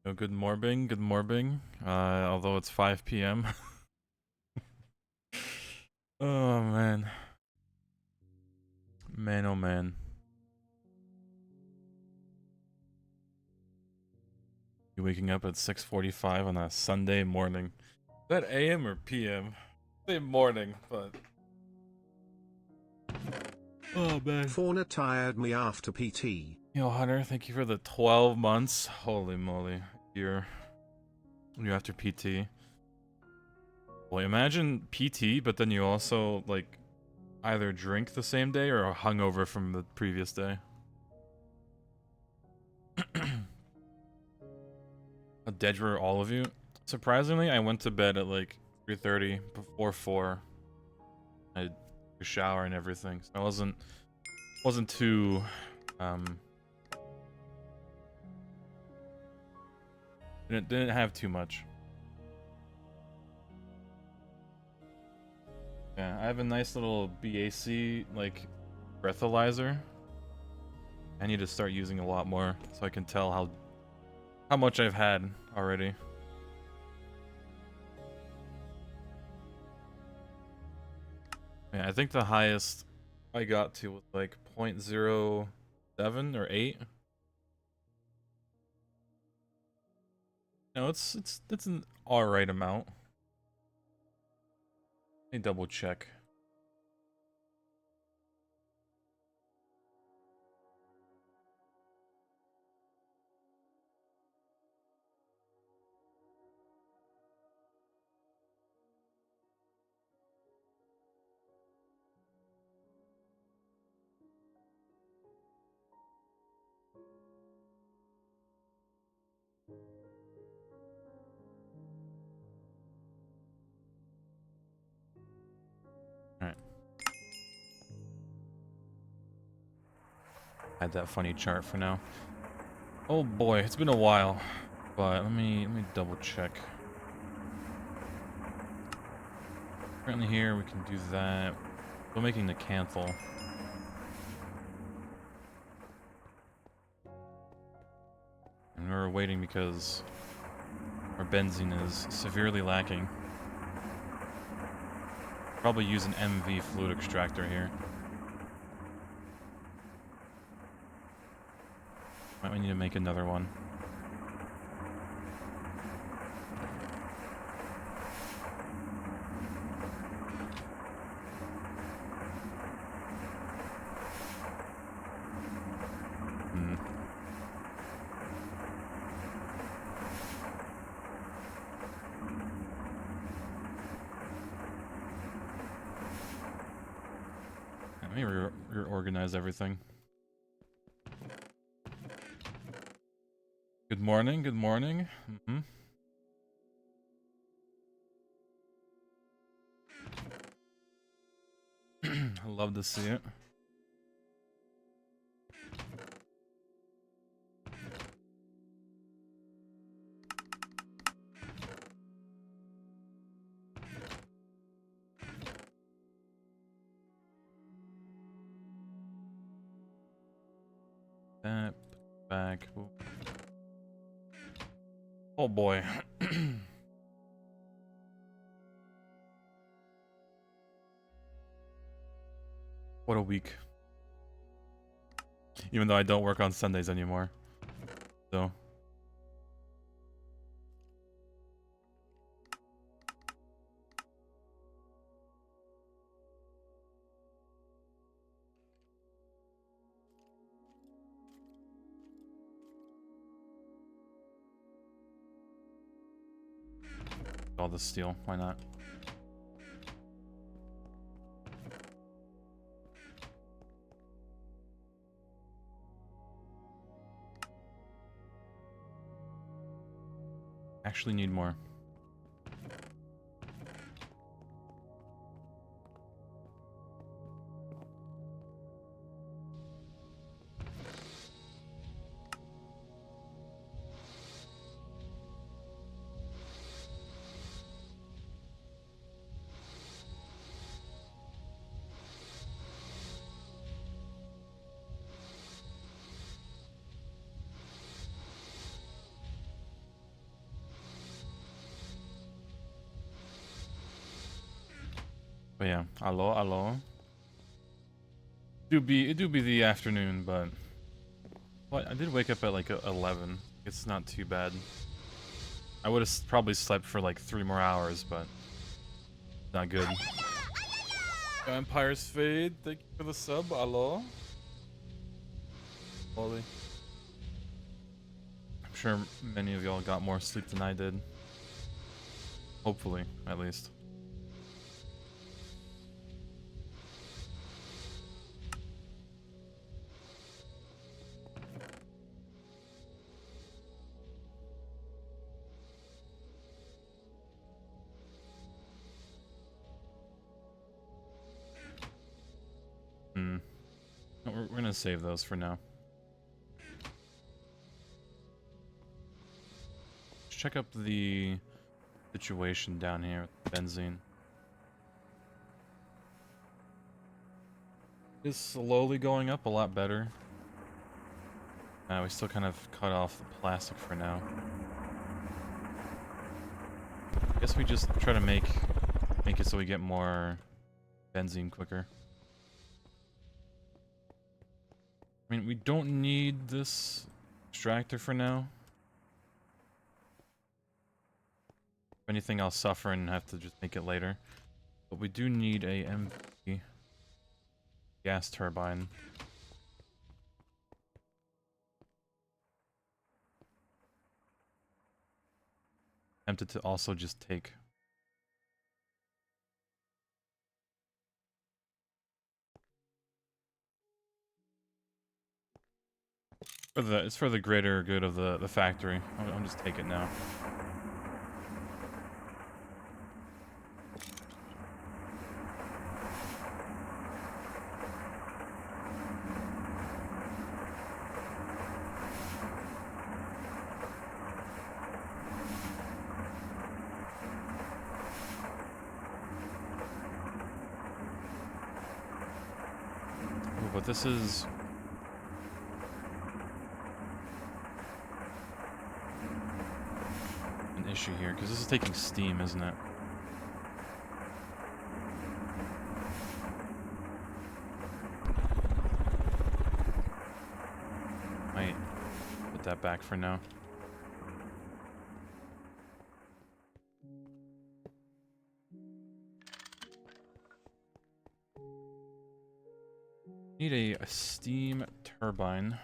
Oh, good morning, good morning. Although it's 5 p.m. Oh man. Man, oh man. You waking up at 6:45 on a Sunday morning. Is that AM or PM? Say morning, but oh man. Fauna tired me after PT. Yo, Hunter, thank you for the 12 months. Holy moly. You're after PT. Well, imagine PT, but then you also, like, either drink the same day or are hungover from the previous day. A Dedger, all of you. Surprisingly, I went to bed at like 3:30 before 4. I had a shower and everything, so I wasn't too didn't have too much. Yeah, I have a nice little BAC like breathalyzer. I need to start using a lot more so I can tell how much I've had already. Yeah, I think the highest I got to was like 0.07 or 8. No, it's an alright amount. Let me double check. Alright. Had that funny chart for now. Oh boy, it's been a while. But let me double check. Currently here, we can do that. Still making the Kanthal. And we're waiting because our benzene is severely lacking. Probably use an MV fluid extractor here. Might need to make another one. Let me reorganize everything. Good morning, good morning. I love to see it. That back. Oh boy. What a week. Even though I don't work on Sundays anymore. So. all the steel. Why not? Actually need more. But yeah, hello. It do be the afternoon, but I did wake up at like 11. It's not too bad. I would have probably slept for like 3 more hours, but not good. Vampire's Fade, thank you for the sub. Hello. Holy. I'm sure many of y'all got more sleep than I did. Hopefully, at least. We're gonna save those for now. Let's check up the situation down here with benzene. It's slowly going up a lot better. We still kind of cut off the plastic for now. I guess we just try to make it so we get more benzene quicker. I mean, we don't need this extractor for now. If anything, I'll suffer and have to just make it later. But we do need a MV gas turbine. Tempted to also just take. It's for the greater good of the factory. I'll just take it now. Ooh, but this is issue here, because this is taking steam, isn't it? Might put that back for now. Need a steam turbine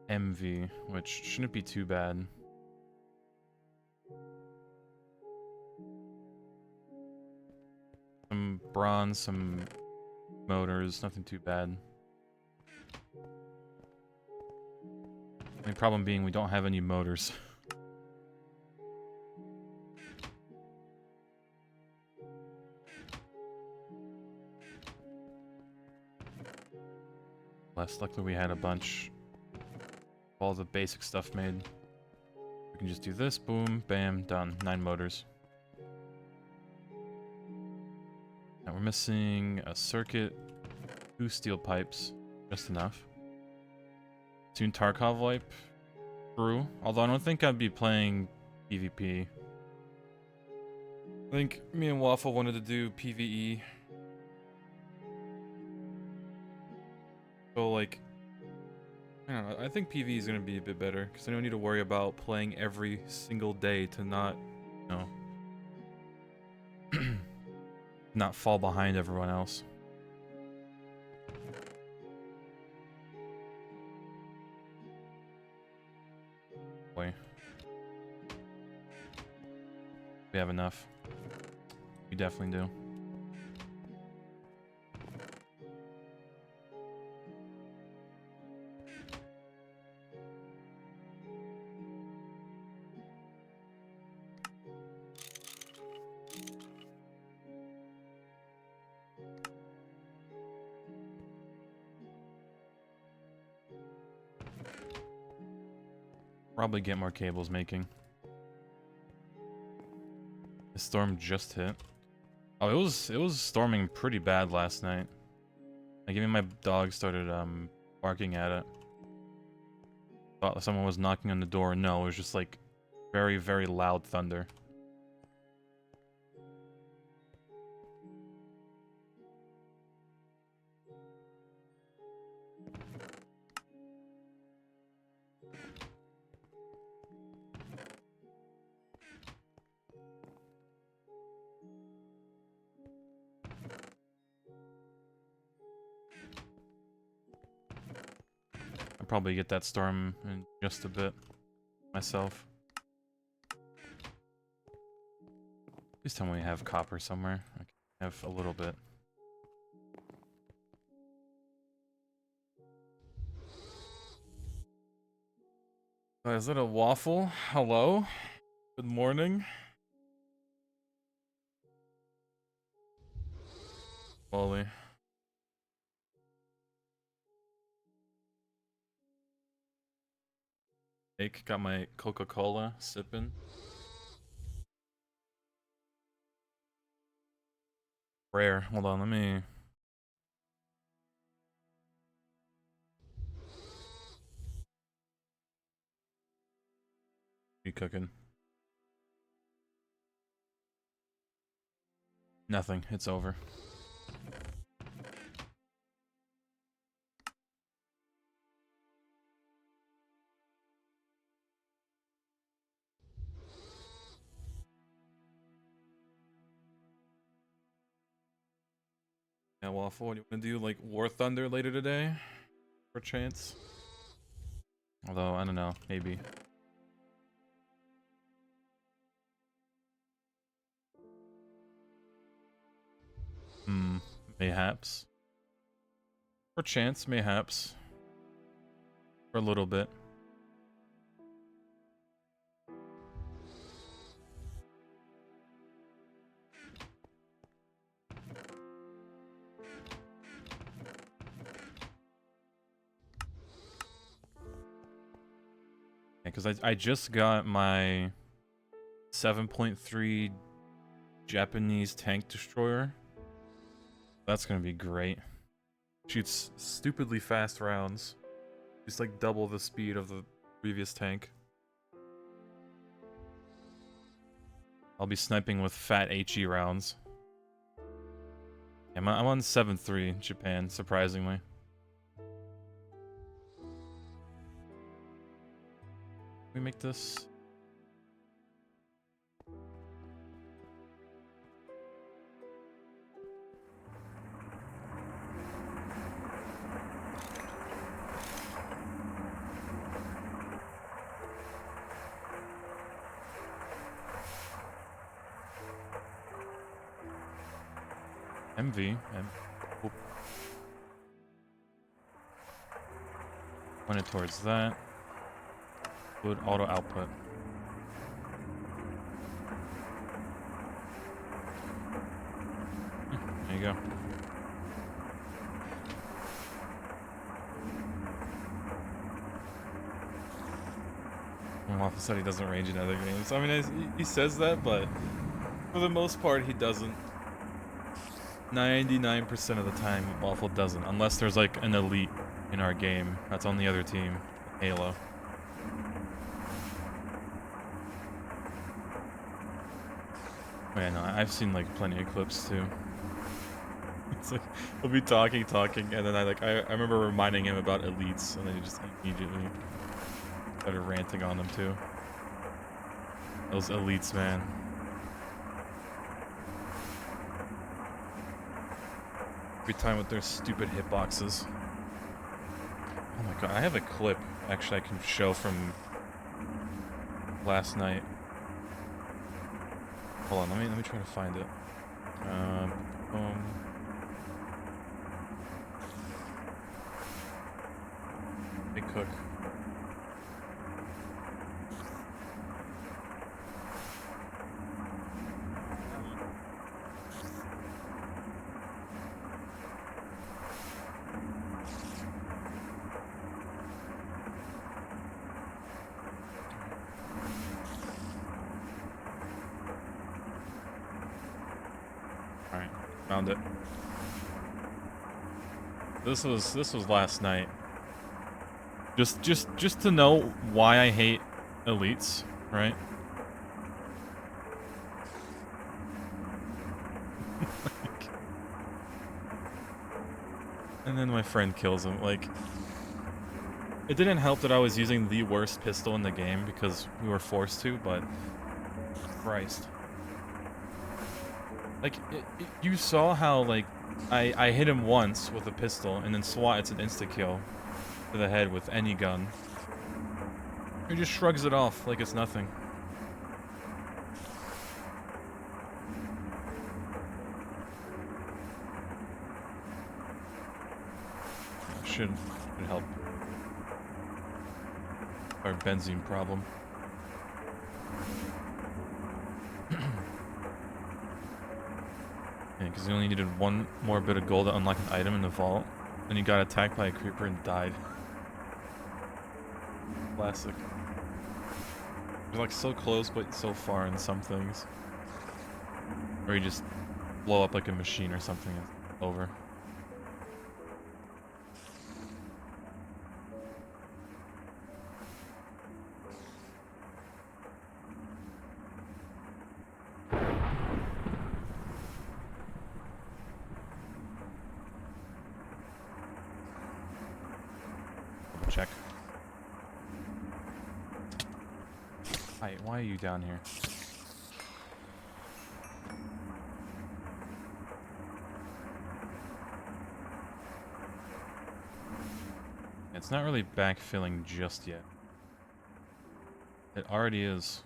MV, which shouldn't be too bad. Some bronze, some motors, nothing too bad. The problem being we don't have any motors. Luckily we had a bunch of all the basic stuff made. We can just do this, boom, bam, done. 9 motors. Now we're missing a circuit, 2 steel pipes, just enough. Soon Tarkov wipe, true. Although I don't think I'd be playing PvP. I think me and Waffle wanted to do PvE. So like, I don't know, I think PvE is going to be a bit better, because I don't need to worry about playing every single day to not, you know, not fall behind everyone else. Boy. We have enough. We definitely do. Probably get more cables making. The storm just hit. Oh, it was storming pretty bad last night. Like even my dog started barking at it. Thought someone was knocking on the door. No, it was just like very, very loud thunder. I'll probably get that storm in just a bit myself. Please tell me we have copper somewhere. I have a little bit. Is it a waffle? Hello? Good morning? Holy. Got my Coca-Cola sipping. Rare. Hold on, let me... You cooking? Nothing. It's over. Yeah, Waffle, what do you want to do? Like War Thunder later today? For chance? Although, I don't know. Maybe. Mayhaps. For chance, mayhaps. For a little bit. Because I just got my 7.3 Japanese tank destroyer. That's gonna be great. Shoots stupidly fast rounds. It's like double the speed of the previous tank. I'll be sniping with fat HE rounds. I'm on 7.3 Japan, surprisingly. We make this. MV. Point it towards that. Good auto output. There you go. Waffle said he doesn't range in other games. I mean, he says that, but for the most part, he doesn't. 99% of the time, Waffle doesn't. Unless there's like an elite in our game that's on the other team. Halo. Oh yeah, no, I've seen like plenty of clips too. It's like, he'll be talking, and then I remember reminding him about elites, and then he just immediately started ranting on them too. Those elites, man. Every time with their stupid hitboxes. Oh my god, I have a clip actually I can show from last night. Hold on, let me try to find it. Boom. Hey, cook. Alright, found it. This was last night. Just to know why I hate elites, right? Like, and then my friend kills him. Like, it didn't help that I was using the worst pistol in the game because we were forced to, but Christ. Like, you saw how, like, I hit him once with a pistol, and then SWAT, it's an insta-kill to the head with any gun. He just shrugs it off like it's nothing. Should help our benzene problem. Yeah, because you only needed one more bit of gold to unlock an item in the vault, and you got attacked by a creeper and died. Classic. You're like so close but so far in some things. Or you just blow up like a machine or something and it's over. Check. Hi, why are you down here? It's not really backfilling just yet. It already is.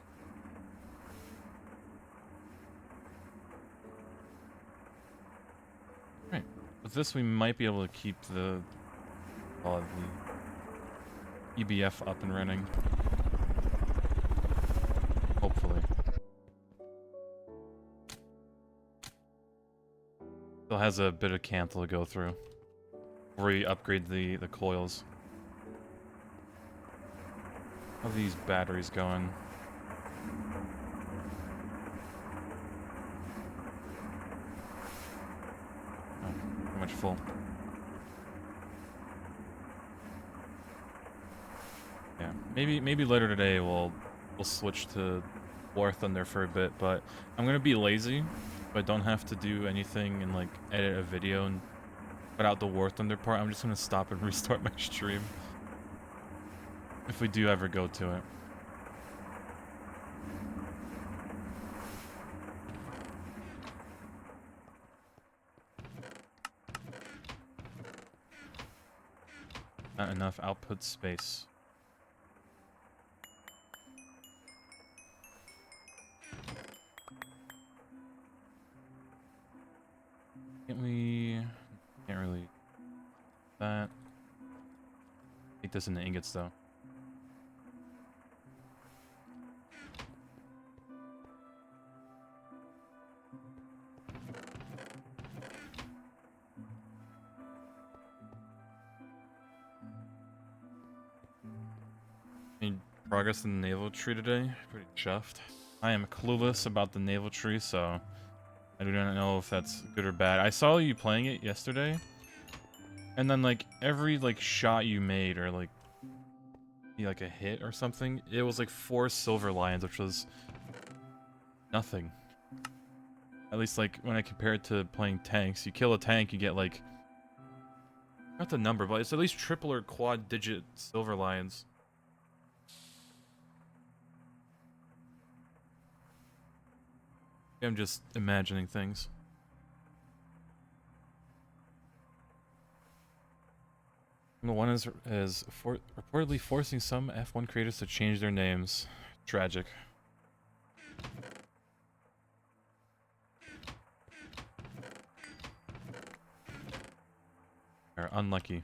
Right. With this we might be able to keep the EBF up and running. Hopefully. Still has a bit of Kanthal to go through before we upgrade the coils. How are these batteries going? Oh, pretty much full. Yeah, maybe later today we'll switch to War Thunder for a bit, but I'm gonna be lazy. If I don't have to do anything and like edit a video and cut out the War Thunder part, I'm just gonna stop and restart my stream. If we do ever go to it. Not enough output space. Can't really that. Take this into ingots though. Any progress in the naval tree today? Pretty chuffed. I am clueless about the naval tree, so I do not know if that's good or bad. I saw you playing it yesterday, and then like every like shot you made or like a hit or something, it was like 4 silver lions, which was nothing. At least like when I compare it to playing tanks, you kill a tank, you get like not the number, but it's at least triple or quad digit silver lions. I'm just imagining things. The one is reportedly forcing some F1 creators to change their names. Tragic. They're unlucky.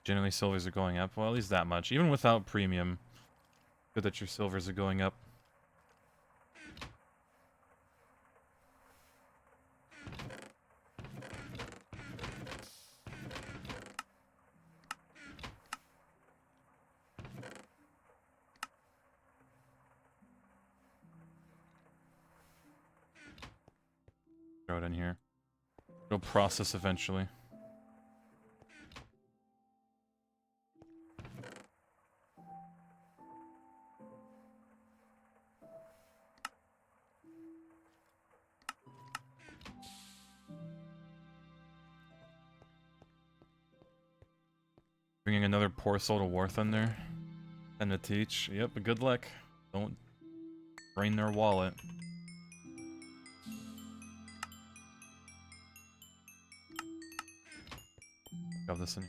Generally, silvers are going up. Well, at least that much. Even without premium, good that your silvers are going up. Throw it in here. It'll process eventually. Bringing another poor soul to war thunder. And to teach. Yep, but good luck. Don't drain their wallet. Shove this in.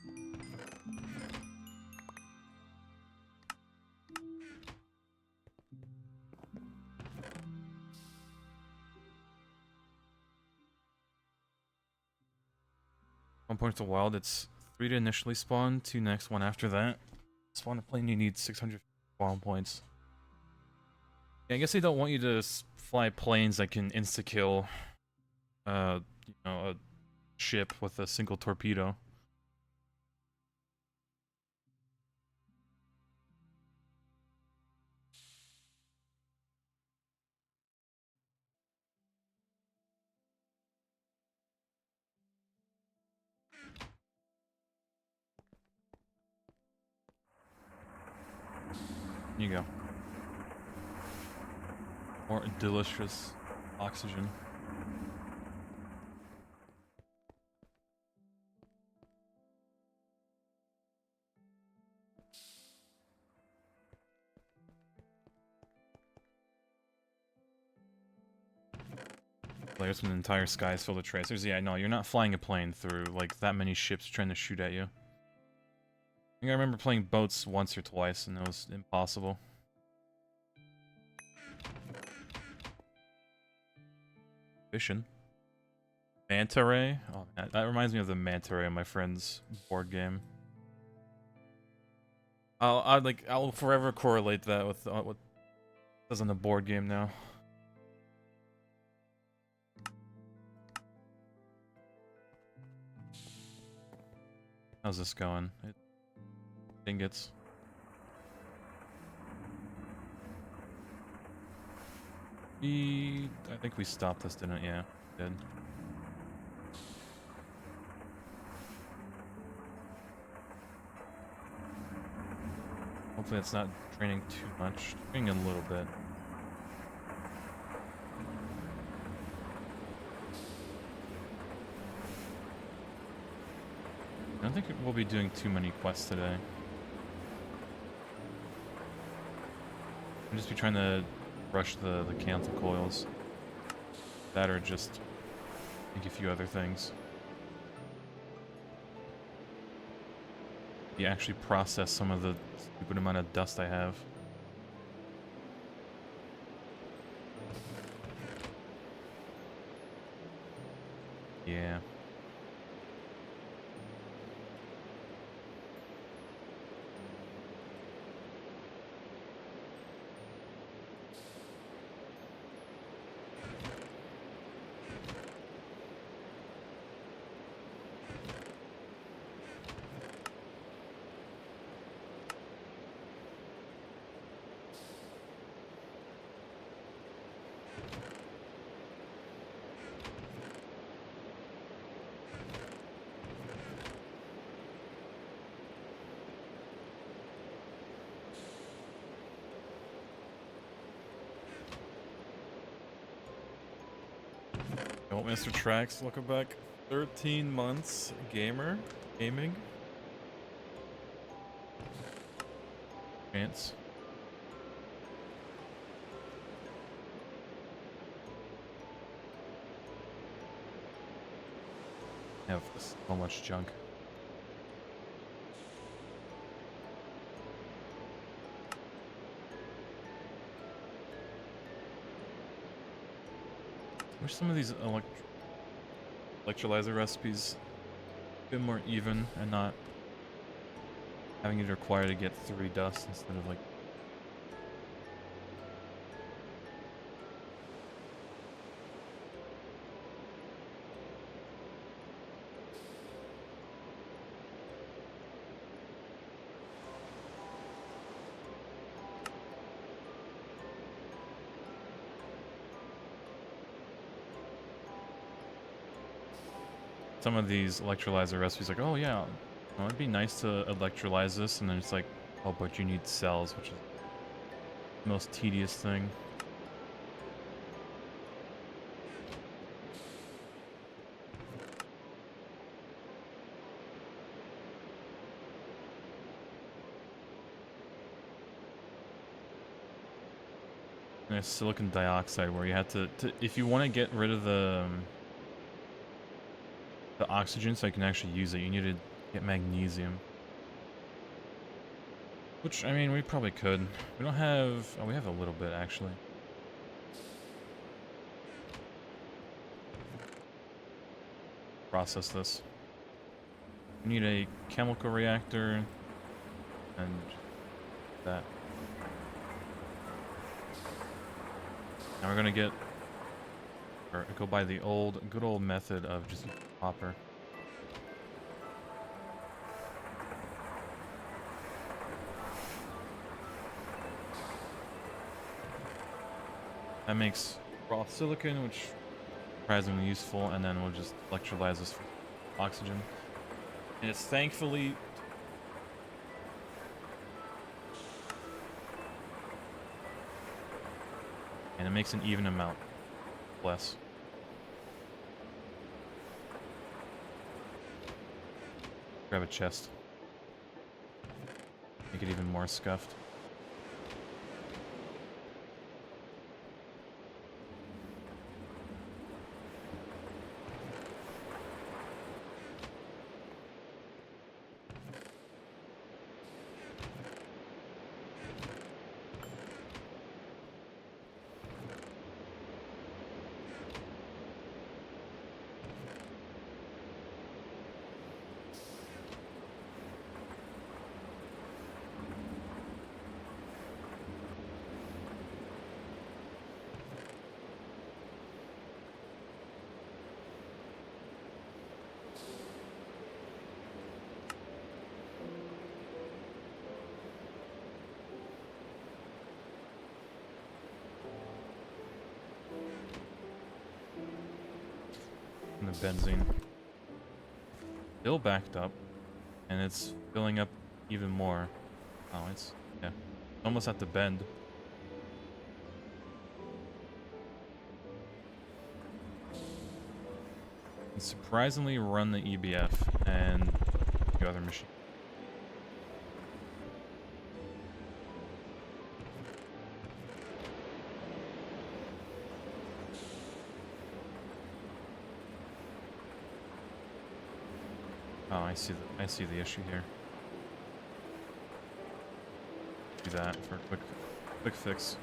One point to wild, it's 3 to initially spawn, 2 next, 1 after that. Spawn a plane, you need 600 spawn points. Yeah, I guess they don't want you to fly planes that can insta-kill, you know, a ship with a single torpedo. Here you go. More delicious oxygen. There's an entire sky is filled with tracers. Yeah, no, you're not flying a plane through, like, that many ships trying to shoot at you. I think I remember playing boats once or twice, and it was impossible. Fishing. Manta Ray? Oh, that reminds me of the Manta Ray on my friend's board game. I'll forever correlate that with what it does on the board game now. How's this going? Ingots. I think we stopped this, didn't it? Yeah, we did. Hopefully it's not draining too much. Draining a little bit. I don't think we'll be doing too many quests today. I'll just be trying to rush the Kanthal coils. That or just think a few other things. You actually process some of the stupid amount of dust I have. Yeah. Oh, Mr. Trax, looking back 13 months gaming. Chance. I have so much junk. Wish some of these electrolyzer recipes a bit more even and not having it require to get 3 dust instead of like. Some of these electrolyzer recipes like, oh yeah, well, it'd be nice to electrolyze this, and then it's like, oh, but you need cells, which is the most tedious thing. There's silicon dioxide where you have to if you want to get rid of the oxygen so you can actually use it, you need to get magnesium. Which, I mean, we probably could. We don't have... Oh, we have a little bit, actually. Process this. We need a chemical reactor and that. Now we're gonna get... or go by the good old method of just copper. That makes raw silicon, which is surprisingly useful, and then we'll just electrolyze this for oxygen. And it's thankfully... and it makes an even amount. Less. Grab a chest. Make it even more scuffed. And the benzene. Still backed up. And it's filling up even more. Oh, it's... yeah. Almost at the bend. And surprisingly run the EBF and the other machine. Oh, I see the issue here. Do that for a quick fix.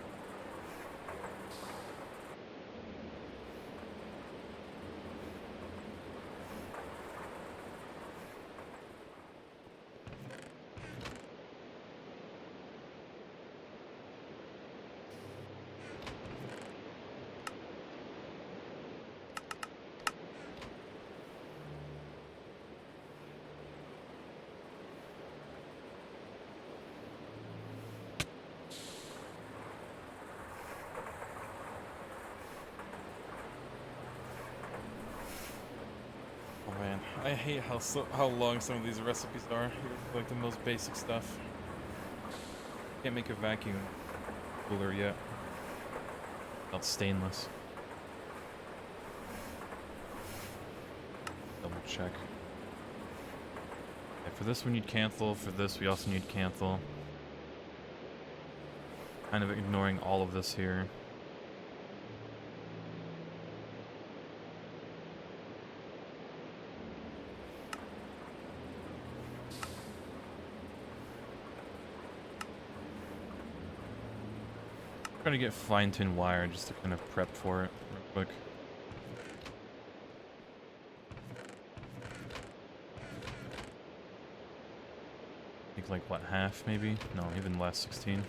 I hate how long some of these recipes are. Like the most basic stuff. Can't make a vacuum cooler yet. It's stainless. Double check. Okay, for this we need Kanthal. For this we also need Kanthal. Kind of ignoring all of this here. Trying to get fine-tuned wire just to kind of prep for it real quick. think like what, half maybe? No, even less, 16.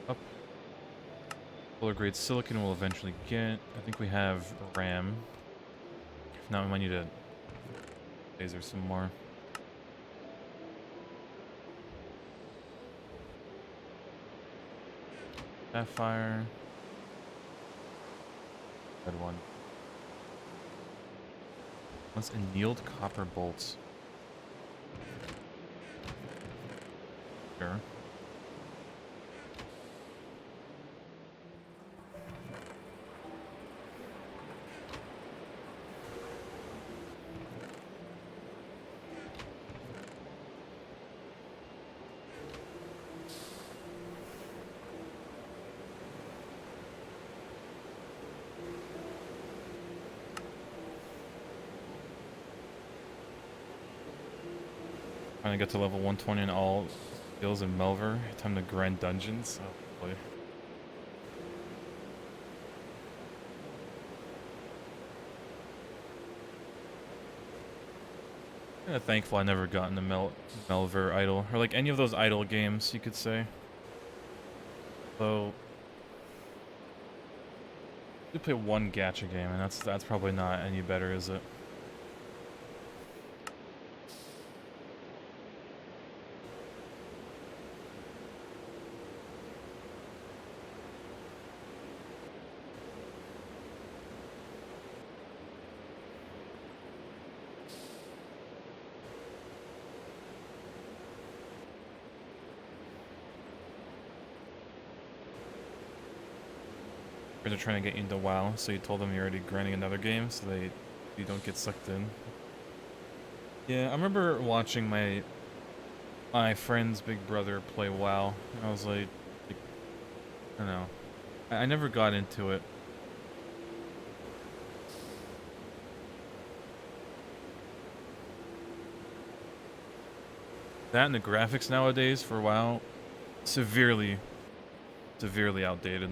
Up. Solar grade silicon we'll eventually get. I think we have RAM. If not, we might need to laser some more. Sapphire. Red one. What's annealed copper bolts? Sure. Trying to get to level 120 in all skills in Melver. Time to grind dungeons. Oh boy. Kinda thankful I never got into Melver Idol. Or like any of those idle games, you could say. So you play one gacha game, and that's probably not any better, is it? They're trying to get you into WoW, so you told them you're already grinding another game, so you don't get sucked in. Yeah, I remember watching my friend's big brother play WoW. And I was like, I don't know. I never got into it. That and the graphics nowadays for WoW, severely outdated.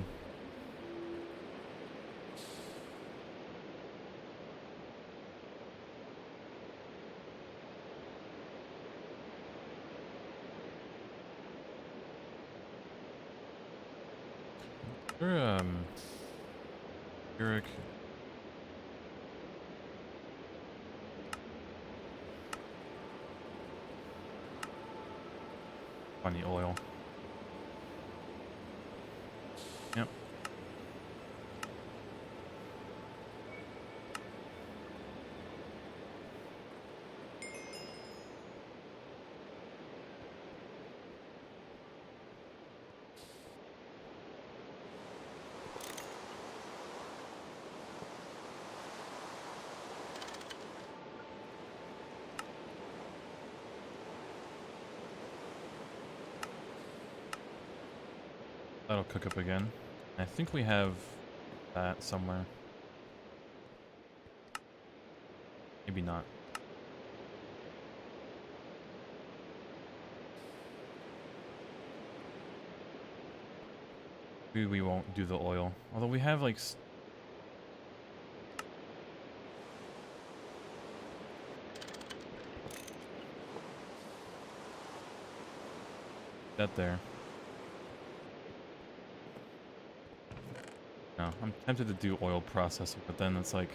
Or, Eric. Funny oil. Yep. That'll cook up again. I think we have that somewhere. Maybe not. Maybe we won't do the oil. Although we have like that there. No, I'm tempted to do oil processing, but then it's like...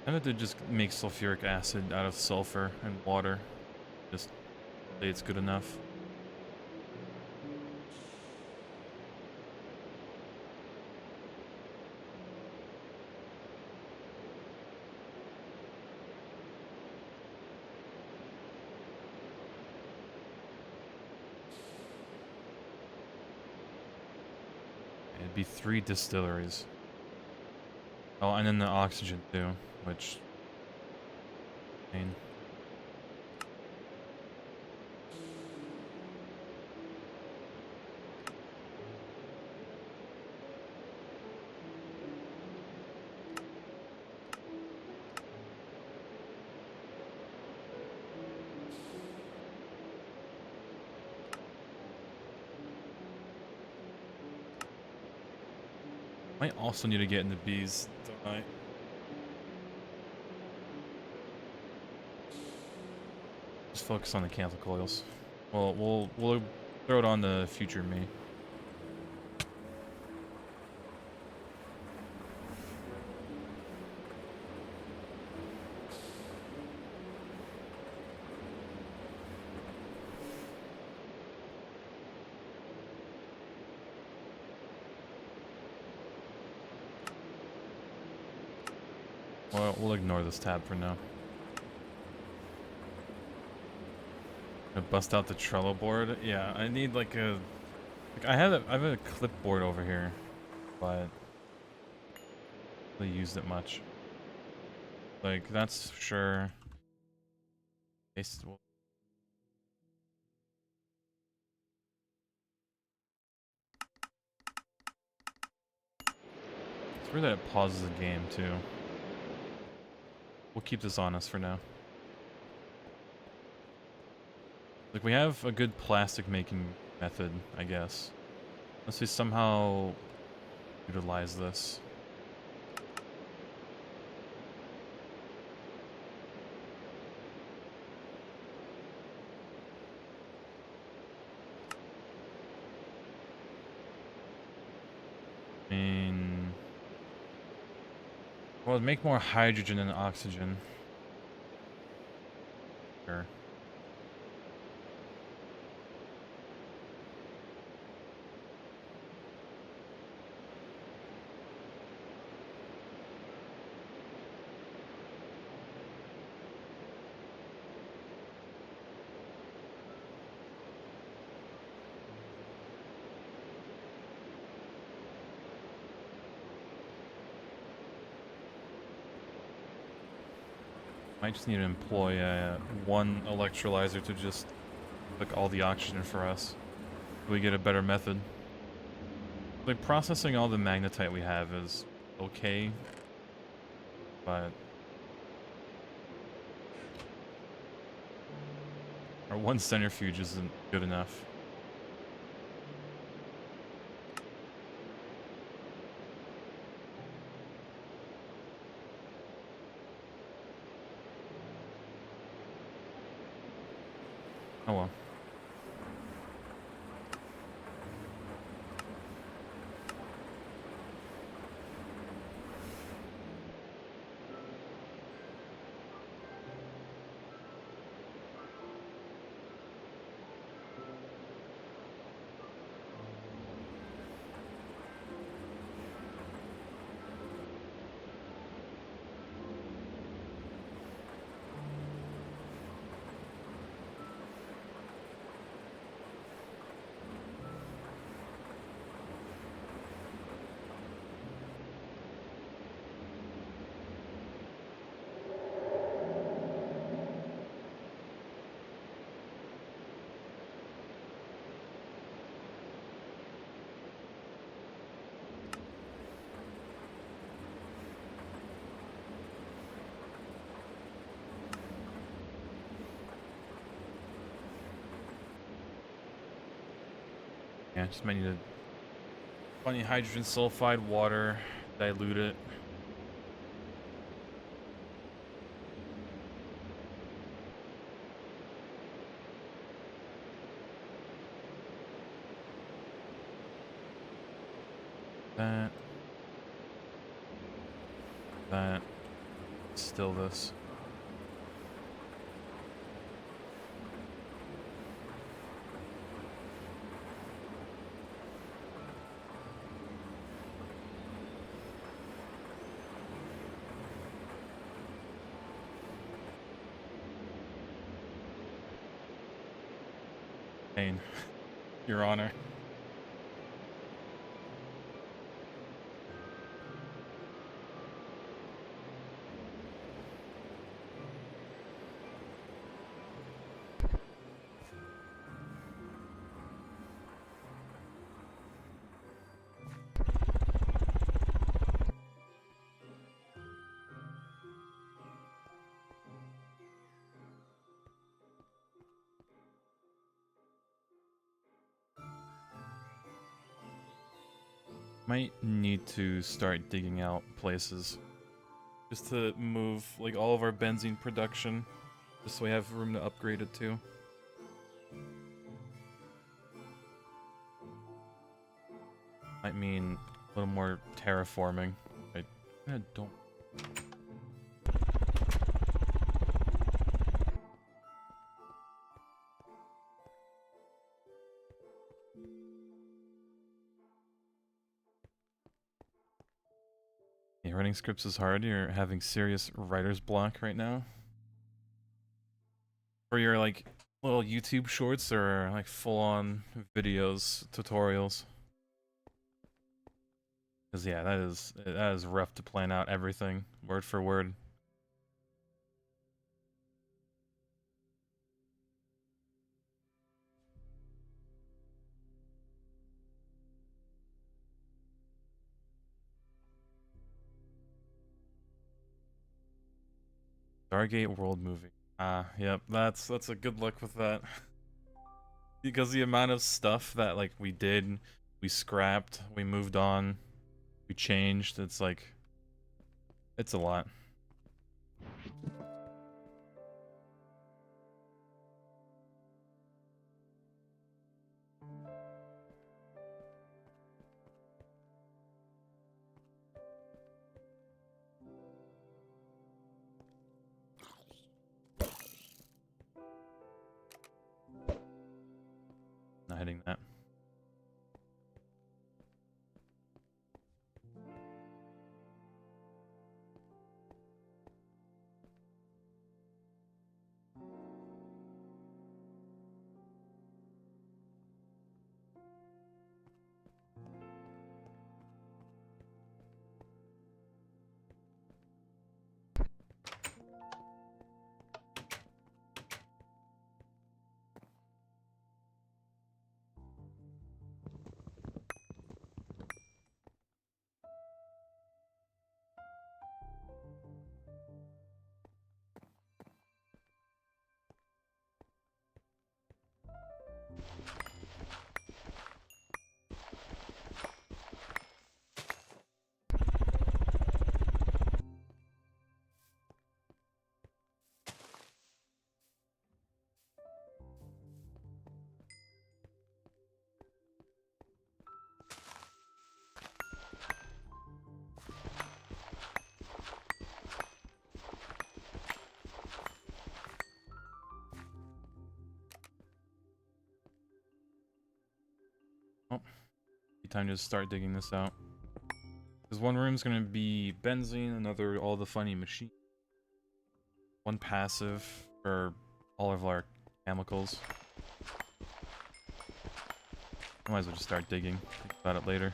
I had to just make sulfuric acid out of sulfur and water. Just say it's good enough. It'd be 3 distilleries. Oh, and then the oxygen too, which... I mean, might also need to get into bees, don't I? Just focus on the Kanthal coils. Well, we'll throw it on the future me. Well, we'll ignore this tab for now. Gonna bust out the Trello board. Yeah, I need like a... Like I have a clipboard over here, but I haven't really used it much. Like, that's for sure. It's weird that it pauses the game, too. We'll keep this on us for now. Like, we have a good plastic making method, I guess. Unless we somehow utilize this. I mean... Well, it'd make more hydrogen and oxygen. Sure. Might just need to employ one electrolyzer to just cook all the oxygen for us. We get a better method. Like, processing all the magnetite we have is okay, but our one centrifuge isn't good enough. Oh well. Yeah, just might need to find the hydrogen sulfide water, dilute it. That. Still this. Your Honor. Might need to start digging out places just to move like all of our benzene production, just so we have room to upgrade it to. Might mean a little more terraforming. I don't. Yeah, writing scripts is hard. You're having serious writer's block right now. For your like little YouTube shorts or like full-on videos, tutorials. Cause yeah, that is rough to plan out everything word for word. Stargate World movie. Ah, yep, that's a good luck with that. Because the amount of stuff that like we did, we scrapped, we moved on, we changed, it's like it's a lot. Not hitting that. Oh, time to start digging this out. Because one room's gonna be benzene, another all the funny machine. One passive for all of our chemicals. I might as well just start digging. Think about it later.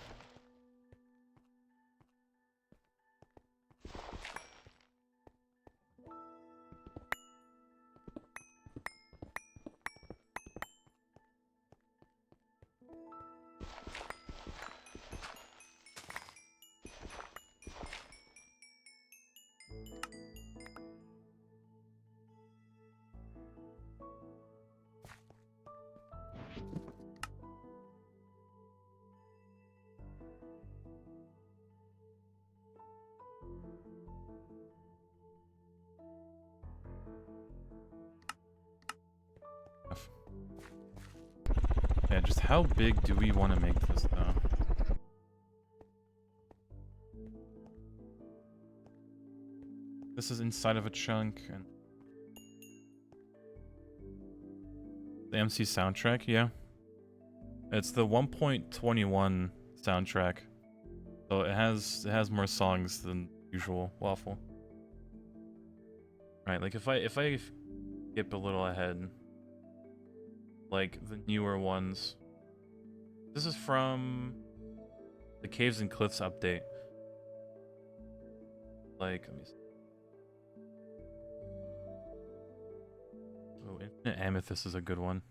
Yeah, just how big do we want to make this though? This is inside of a chunk and the MC soundtrack, yeah. It's the 1.21 soundtrack. So it has more songs than usual waffle. Right, like if I skip a little ahead, like the newer ones. This is from the Caves and Cliffs update. Like, let me see. Oh, Infinite Amethyst is a good one.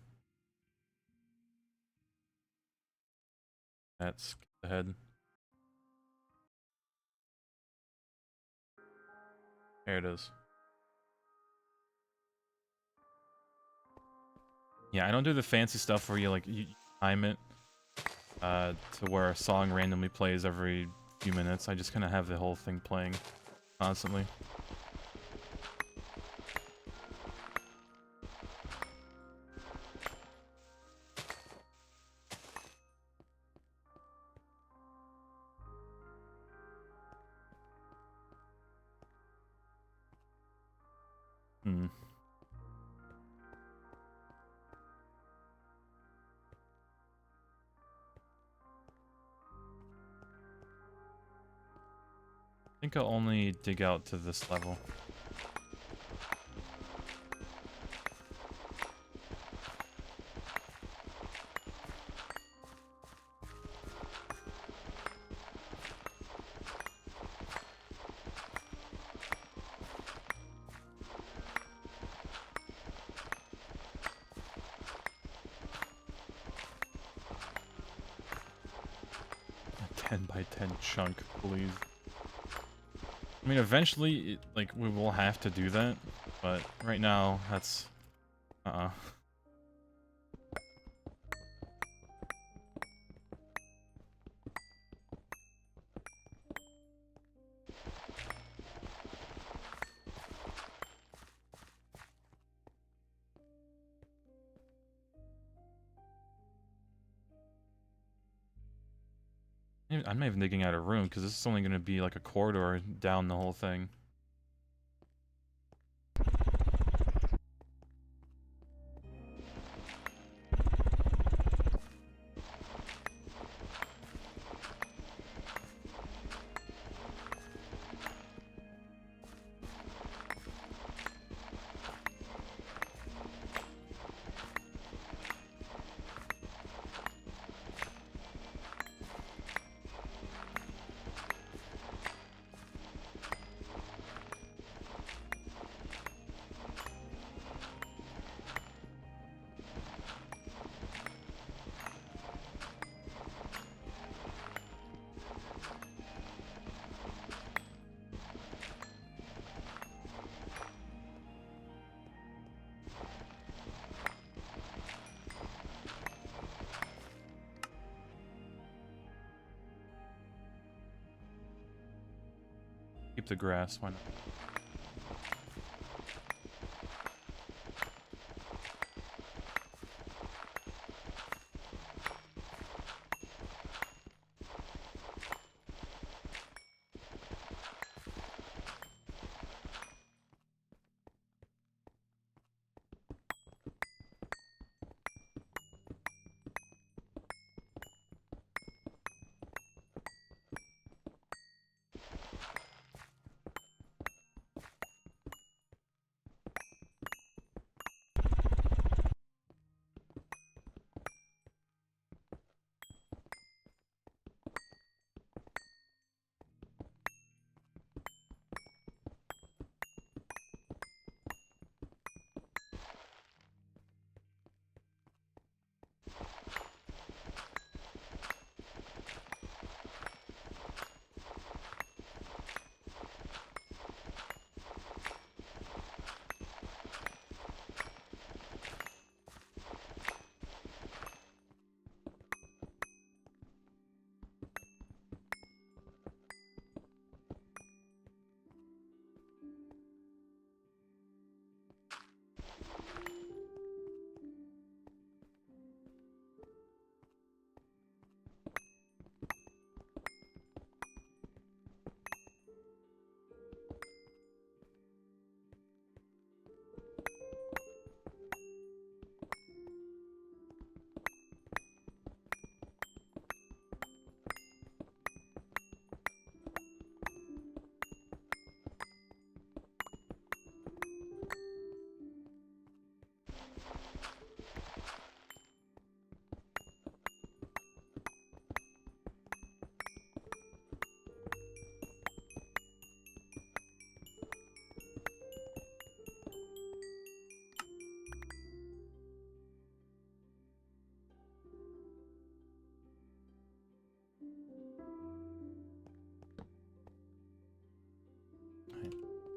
That's ahead. There it is. Yeah, I don't do the fancy stuff where you like you time it. to where a song randomly plays every few minutes. I just kind of have the whole thing playing constantly. Hmm. I think I'll only dig out to this level. A 10 by 10 chunk, please. I mean, eventually, like, we will have to do that, but right now, that's... I'm not even digging out a room, because this is only going to be like a corridor down the whole thing. Keep the grass, why not?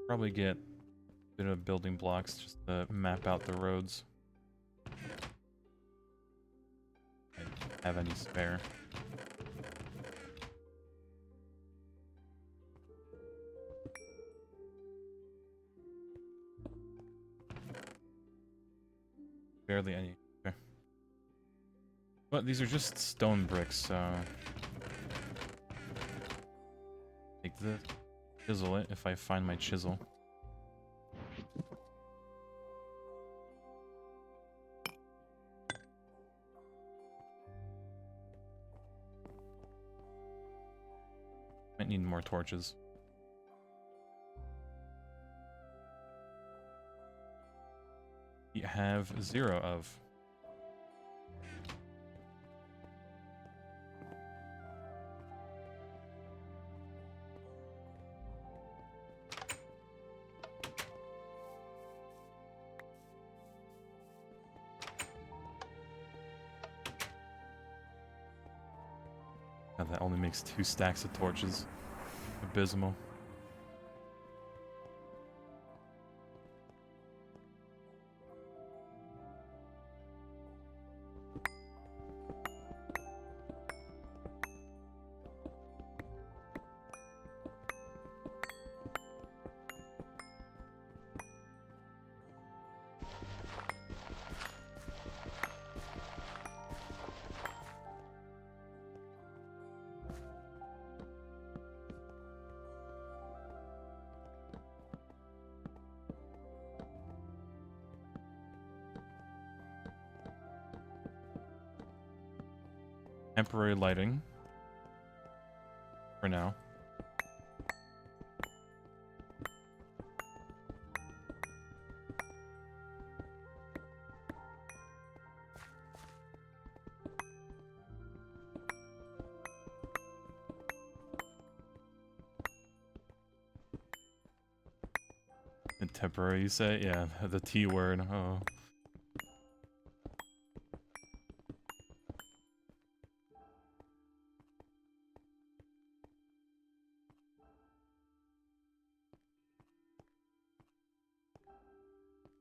Probably get a bit of building blocks just to map out the roads. I don't have any spare. Barely any. Okay. But these are just stone bricks, so... Take this. Chisel it if I find my chisel. Might need more torches. We have 0 of. God, that only makes 2 stacks of torches. Abysmal. Temporary lighting. For now. And temporary, you say? Yeah, the T word. Oh.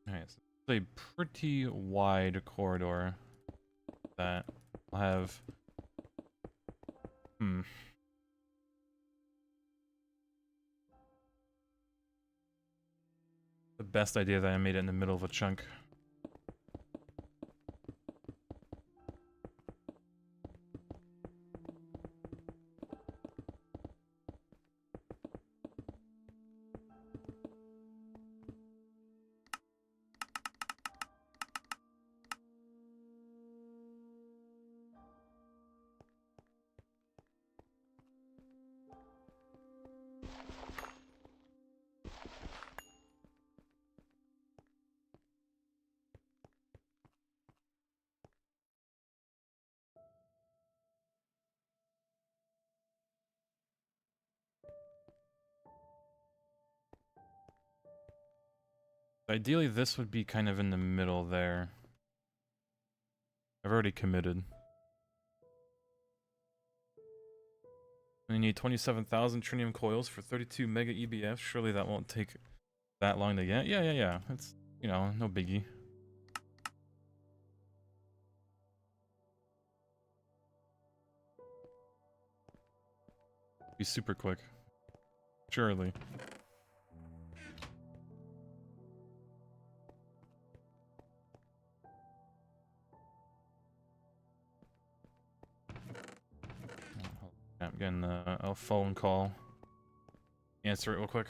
Alright, so it's a pretty wide corridor that will have... The best idea that I made it in the middle of a chunk. Ideally, this would be kind of in the middle there. I've already committed. We need 27,000 trinium coils for 32 mega EBF. Surely that won't take that long to get. Yeah. It's, you know, no biggie. Be super quick. Surely. I'm getting a phone call. Answer it real quick.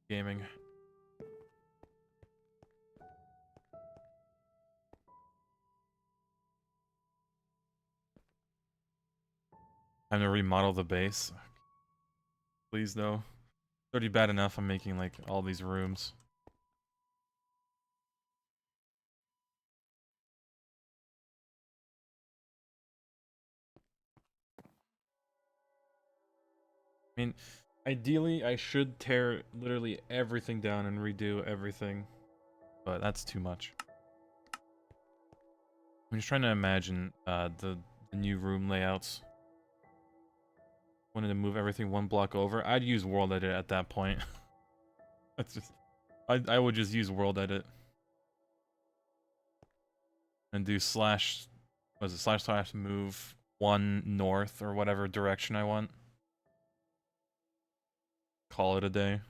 gaming. Time to remodel the base. Please, though. It's already bad enough I'm making, like, all these rooms. I mean, ideally, I should tear literally everything down and redo everything. But that's too much. I'm just trying to imagine the new room layouts. Wanted to move everything one block over. I'd use World Edit at that point. That's just... I would just use World Edit. And do slash... Was it slash move 1 north or whatever direction I want? Call it a day.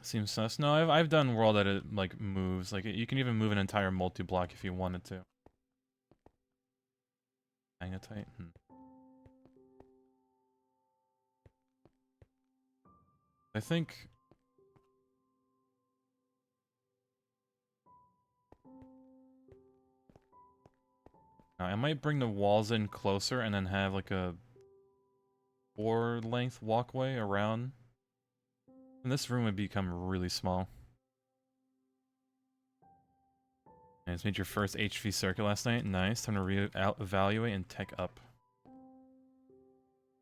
Seems sus. No, I've done World Edit, like, moves. Like, you can even move an entire multi-block if you wanted to. Magnetite? I think... I might bring the walls in closer and then have, like, a 4-length walkway around. And this room would become really small. And it's made your first HV circuit last night. Nice. Time to re-evaluate and tech up.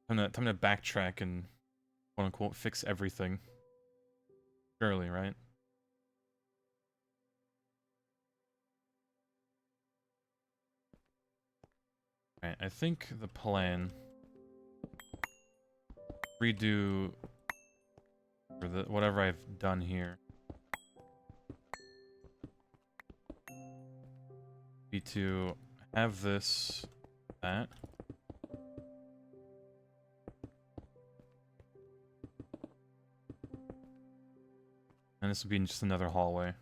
Time to backtrack and quote-unquote fix everything. Surely, right? Alright, I think the plan... Redo... For the, whatever I've done here. Be to have this... That. And this would be just another hallway.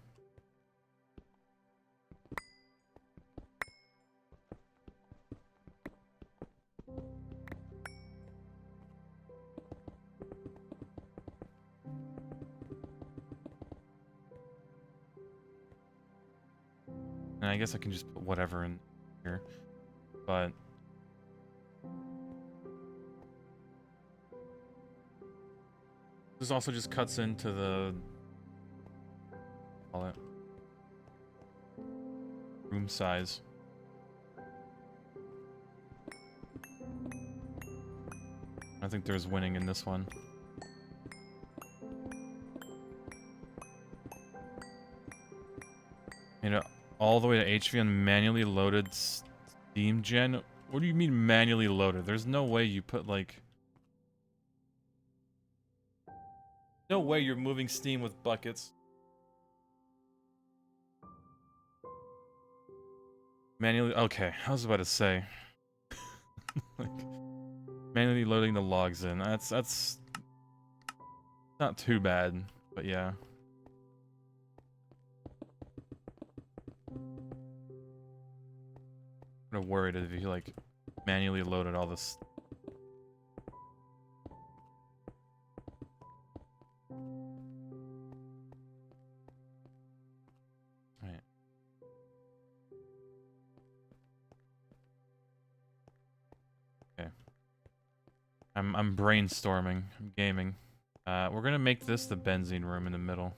And I guess I can just put whatever in here. But... This also just cuts into the... Call it... room size. I think there's winning in this one. You know, all the way to HV on manually loaded Steam gen? What do you mean manually loaded? There's no way you put, like... No way you're moving Steam with buckets. Manually... Okay, I was about to say. Like, manually loading the logs in. That's... Not too bad, but yeah. I'm kind of worried if you, like, manually loaded all this... Alright. Okay. I'm brainstorming. I'm gaming. We're gonna make this the benzene room in the middle.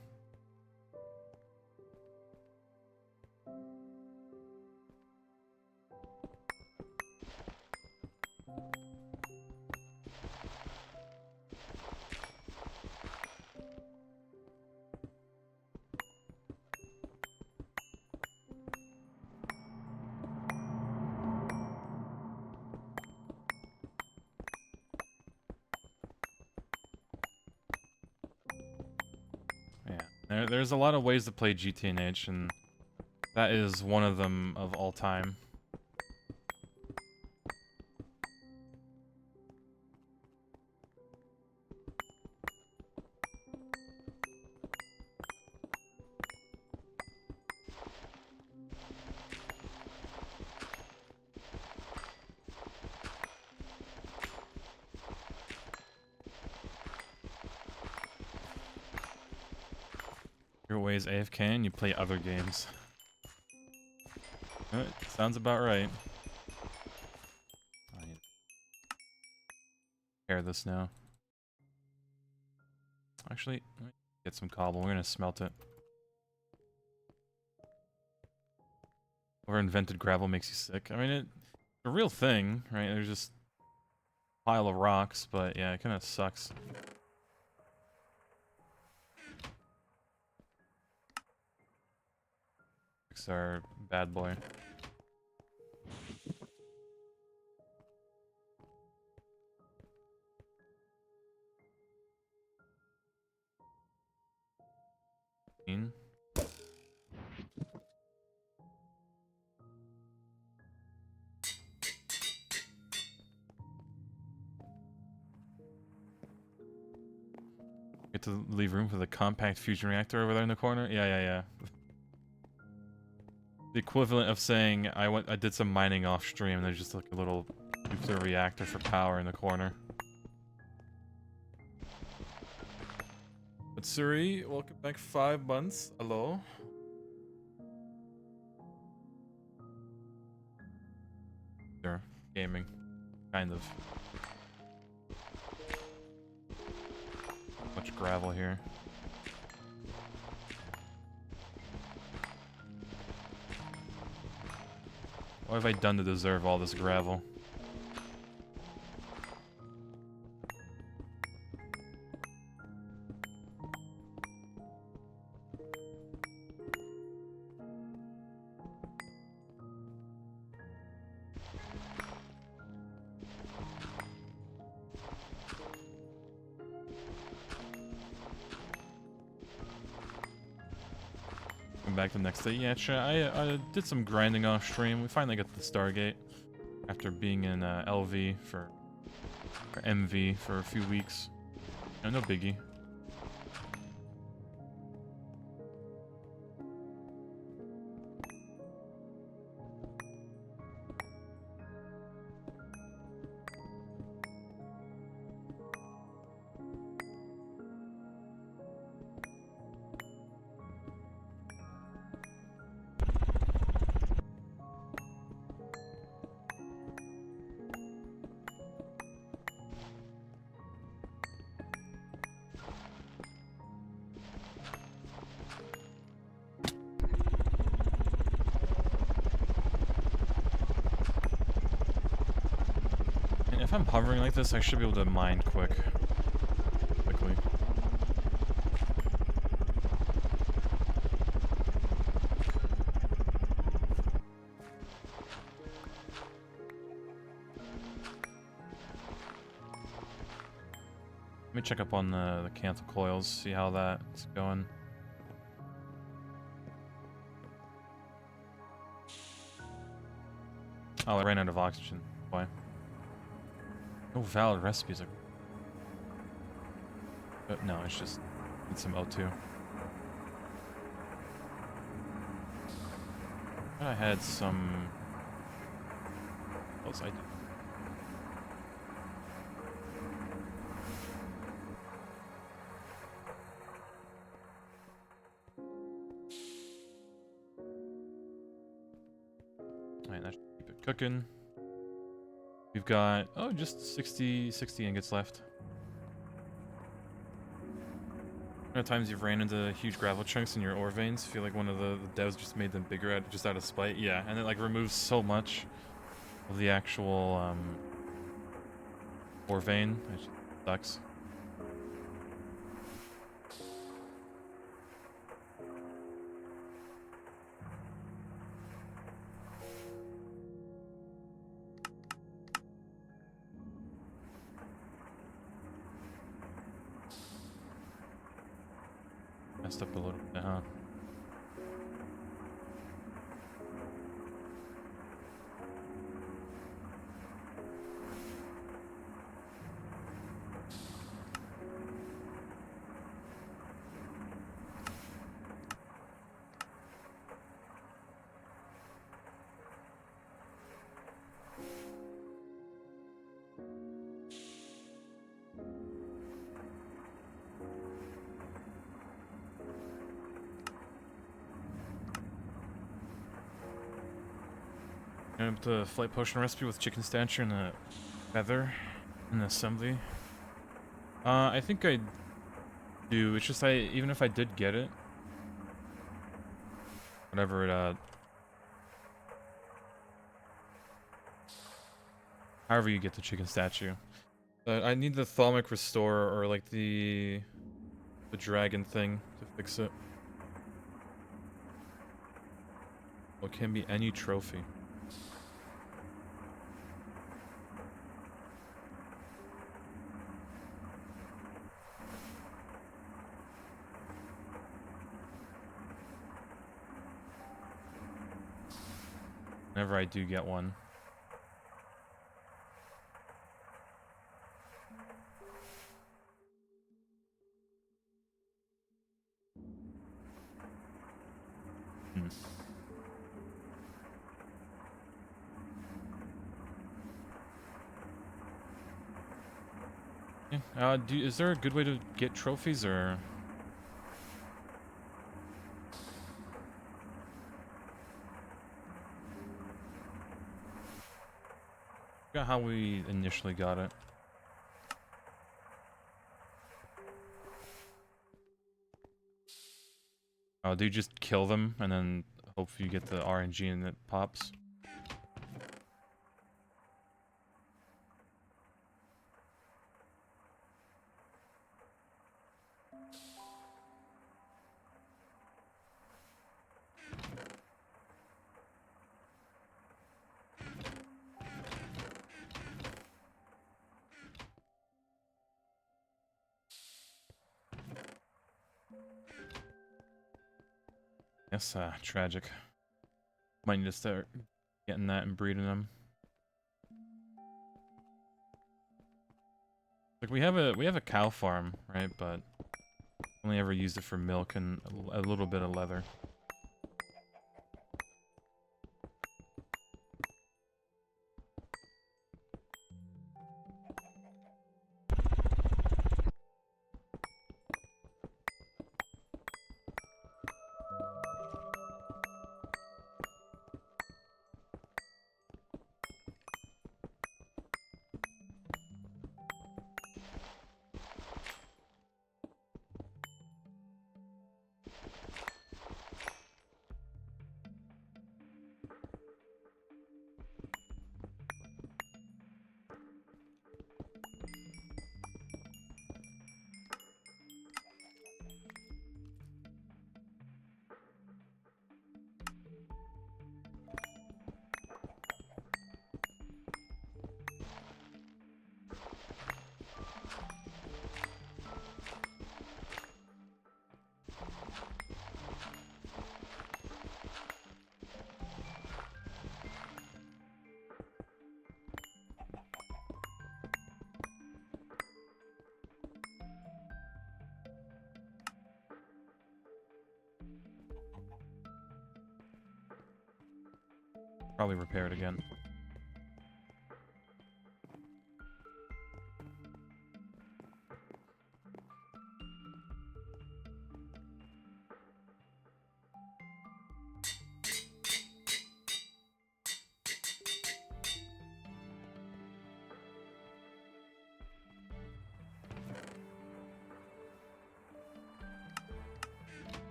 There's a lot of ways to play GTNH, and that is one of them of all time. Ways AFK and you play other games. Sounds about right. I need to repair this now. Actually, let me get some cobble. We're gonna smelt it. Whoever invented gravel makes you sick. I mean, it's a real thing, right? There's just a pile of rocks, but yeah, it kind of sucks. Fix our bad boy. Get to leave room for the compact fusion reactor over there in the corner. Yeah. The equivalent of saying I did some mining off stream. There's just like a little nuclear reactor for power in the corner. But Suri, welcome back 5 months. Hello. Sure, gaming, kind of. Much gravel here. What have I done to deserve all this gravel? Back the next day. Yeah, I did some grinding off stream. We finally got the Stargate after being in LV or MV for a few weeks. No biggie. If I'm hovering like this, I should be able to mine quickly. Let me check up on the Kanthal coils, see how that's going. Oh, I ran out of oxygen. Why? No valid recipes. No, it's just need some O2. I had some. What else I did? Alright, that should keep it cooking. We've got, oh, just 60 ingots left. How many times you've ran into huge gravel chunks in your ore veins? Feel like one of the devs just made them bigger just out of spite? Yeah, and it like removes so much of the actual ore vein. It just sucks. Messed up a little bit, huh? And the flight potion recipe with chicken statue and a feather and assembly. I think I do. It's just even if I did get it, whatever it however you get the chicken statue. But I need the Thalmic Restorer or like the dragon thing to fix it. Well, it can be any trophy. Whenever I do get one. Yeah, is there a good way to get trophies, or...? I forgot how we initially got it. Oh, do you just kill them, and then hopefully you get the RNG and it pops? Yes, tragic. Might need to start getting that and breeding them. Like we have a cow farm, right? But only ever used it for milk and a little bit of leather. Probably repair it again.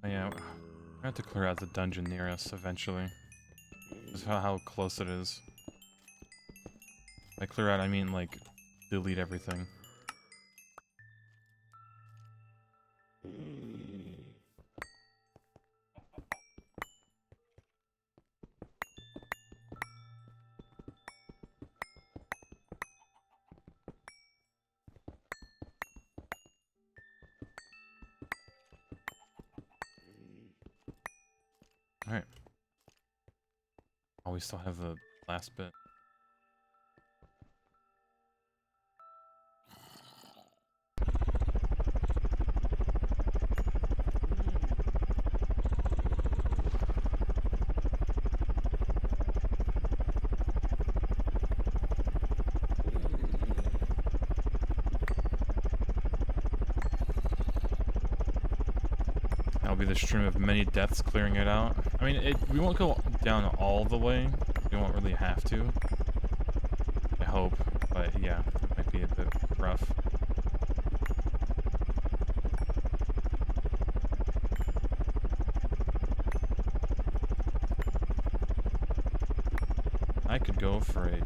Oh, yeah, I have to clear out the dungeon near us eventually. Just how close it is. By clear out, I mean like delete everything. Alright. Oh, we still have the last bit. That'll be the stream of many deaths clearing it out. I mean, we won't go down all the way. We won't really have to. I hope. But yeah, it might be a bit rough. I could go for a...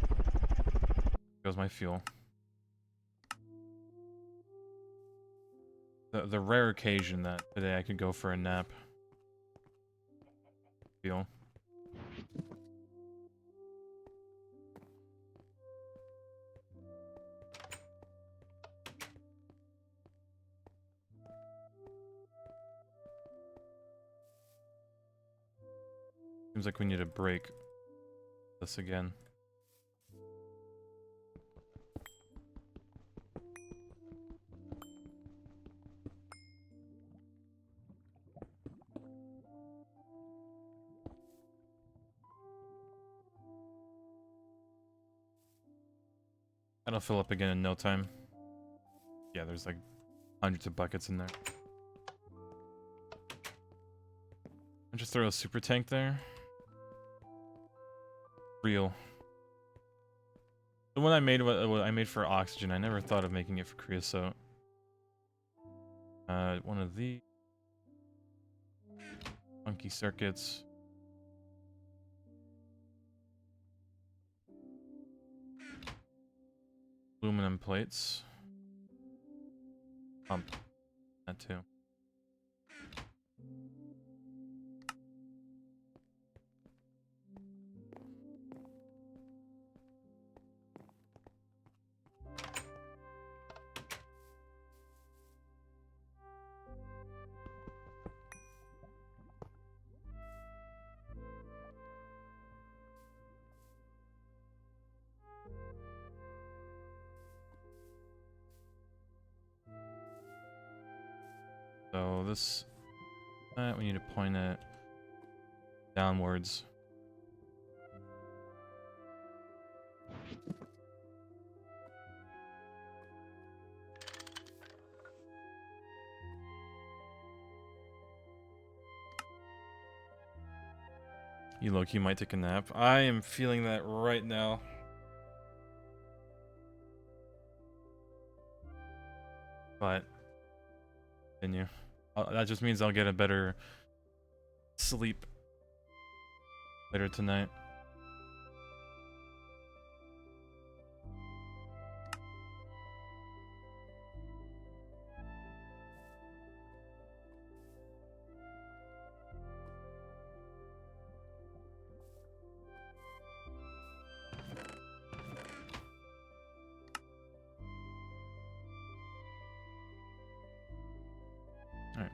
Goes my fuel. The rare occasion that today I could go for a nap. Fuel. Seems like we need to break this again. That'll fill up again in no time. Yeah, there's like hundreds of buckets in there. I'll just throw a super tank there. Real. The one I made, what I made for oxygen, I never thought of making it for creosote. One of these. Funky circuits. Aluminum plates. Pump. That too. So this, we need to point it downwards. You low-key might take a nap. I am feeling that right now. But continue. That just means I'll get a better sleep later tonight. Alright.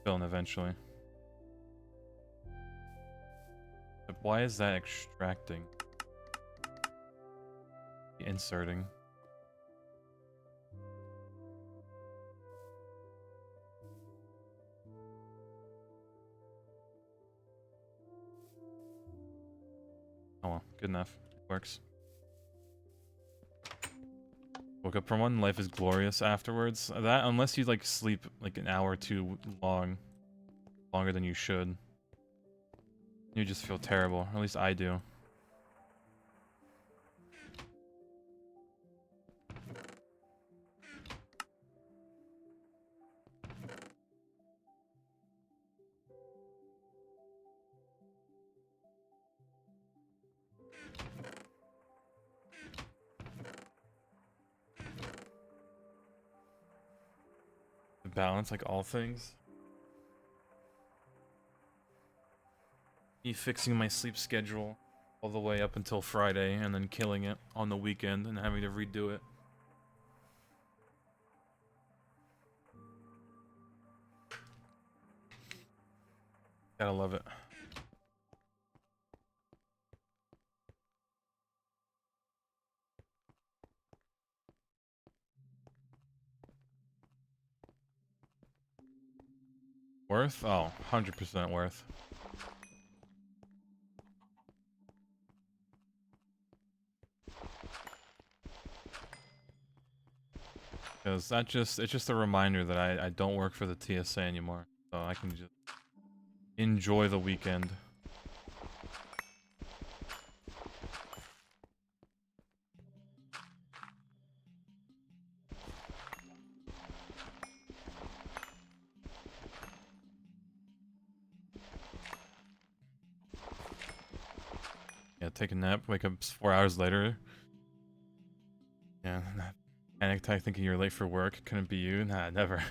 Filling eventually. But why is that extracting? Inserting. Oh well, good enough. It works. Woke up from one, life is glorious afterwards. That, unless you like sleep like an hour or two long, longer than you should, you just feel terrible. Or at least I do. balance like all things. Me fixing my sleep schedule all the way up until Friday and then killing it on the weekend and having to redo it. Gotta love it. Worth? Oh, 100% worth. Because it's just a reminder that I don't work for the TSA anymore. So I can just enjoy the weekend. Yeah, take a nap, wake up 4 hours later. Yeah, panic attack thinking you're late for work. Couldn't be you? Nah, never.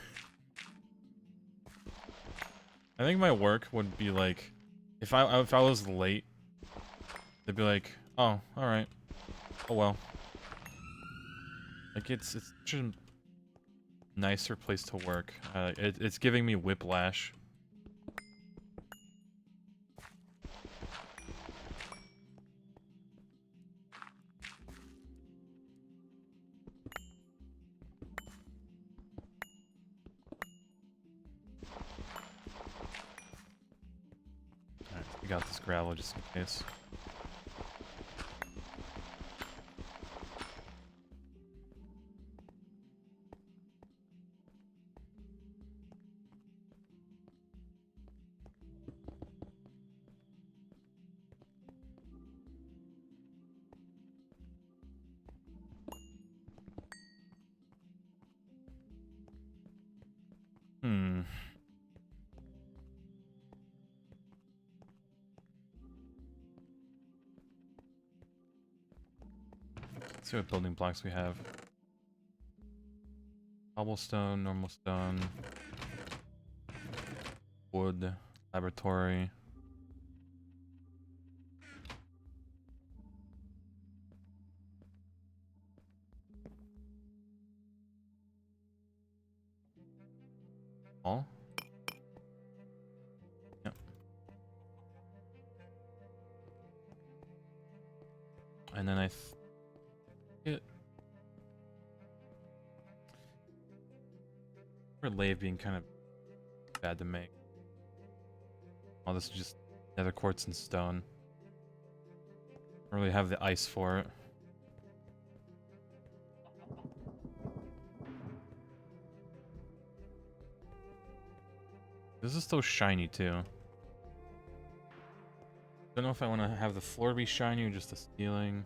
I think my work would be like, if I was late, they'd be like, oh, all right, oh well. Like it's such a nicer place to work. It's giving me whiplash. Alright, we got this gravel just in case. Hmm. Let's see what building blocks we have. Cobblestone, normal stone, wood, laboratory. All? Yep. And then I it for lathe being kind of bad to make. Oh, this is just nether quartz and stone. Don't really have the ice for it. This is still shiny too. Don't know if I want to have the floor be shiny or just the ceiling.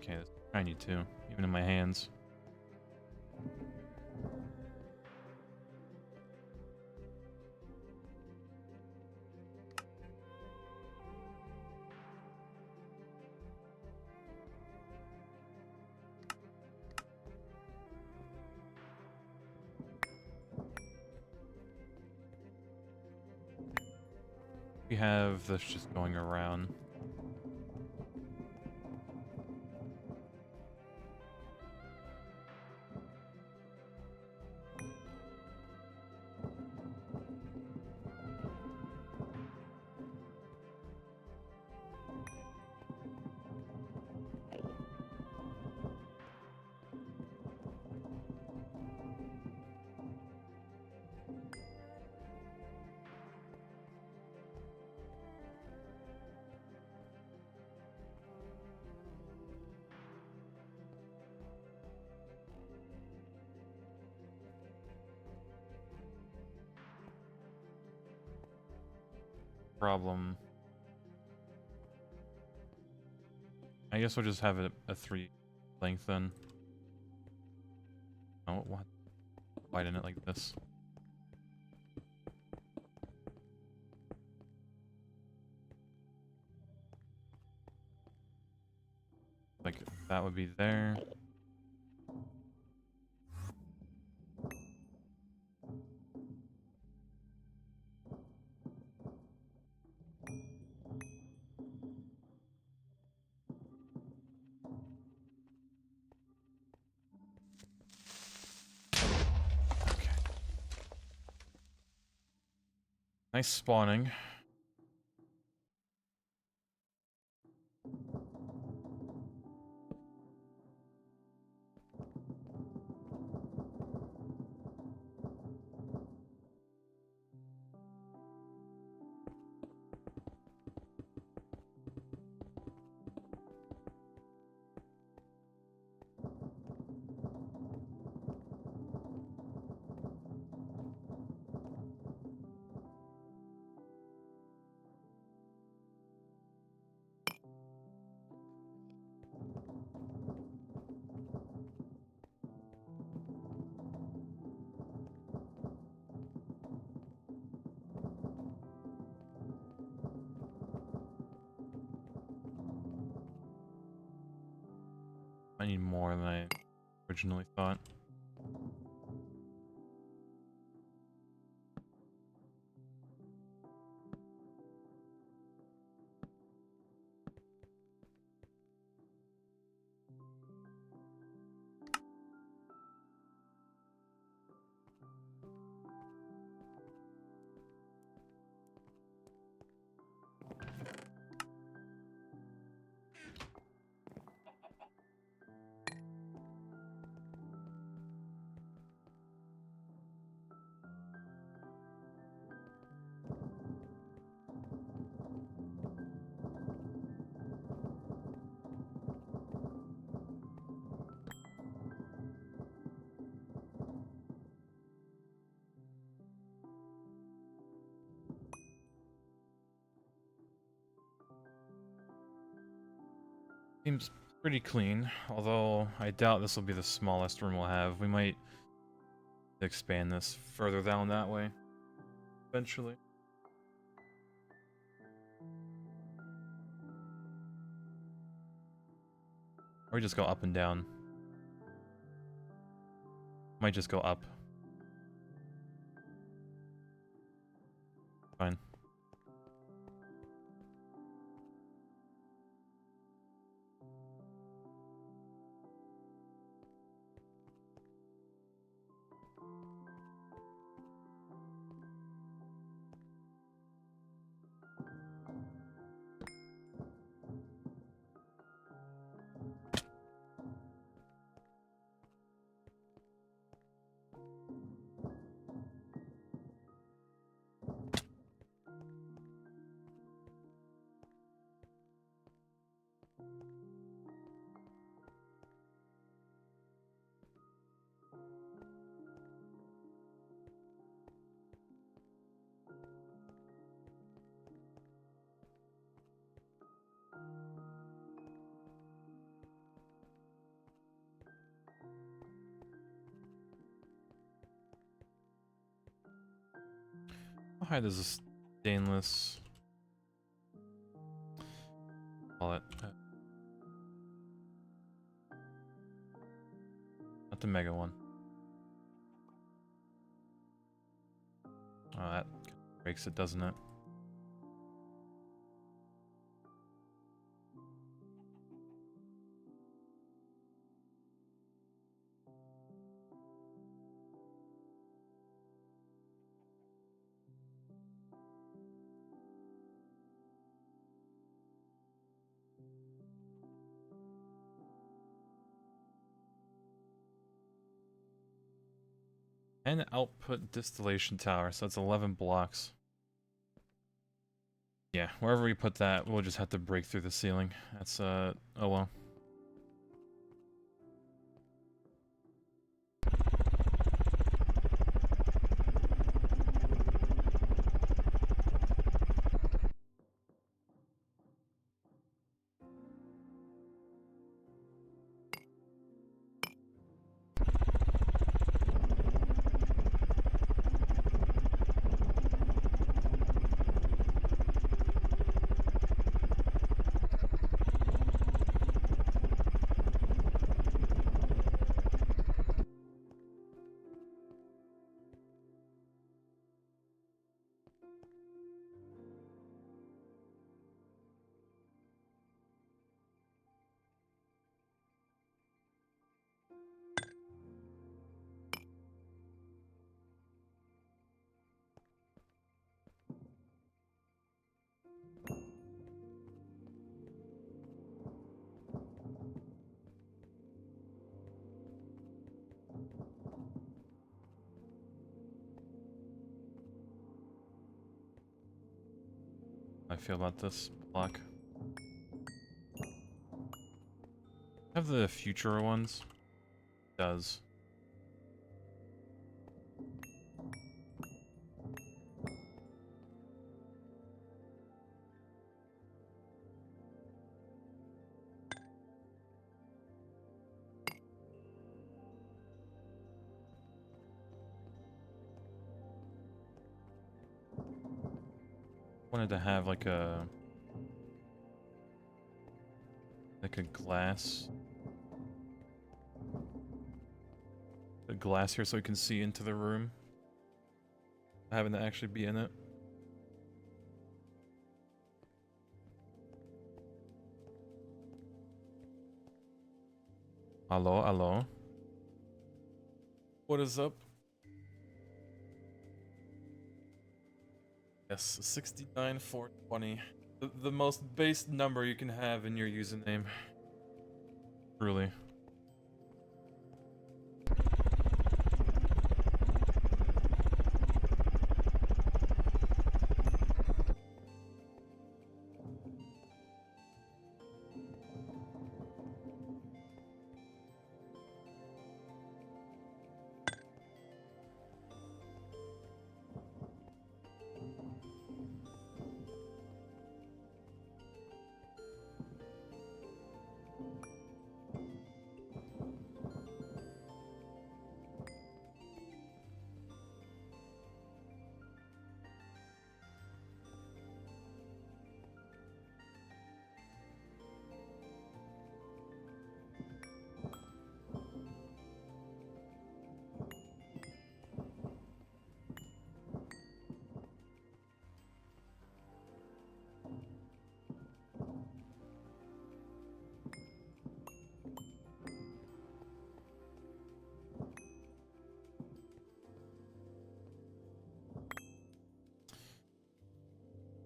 Okay, that's shiny too, even in my hands. We have this just going around. Problem. I guess we'll just have it a 3 length then. Oh, what? Widen it like this. Like that would be there. Okay. Nice spawning. I need more than I originally thought. Seems pretty clean, although I doubt this will be the smallest room we'll have. We might expand this further down that way eventually. Or just go up and down. Might just go up. Fine. How high does this stainless call it? Not the mega one. Oh, that breaks it, doesn't it? And output distillation tower, so that's 11 blocks. Yeah, wherever we put that, we'll just have to break through the ceiling. That's, oh well. feel about this block. Have the future ones. It does. Wanted to have like a glass. A glass here so we can see into the room. Having to actually be in it. Hello, hello. What is up? Yes, 69,420. The most base number you can have in your username. Truly.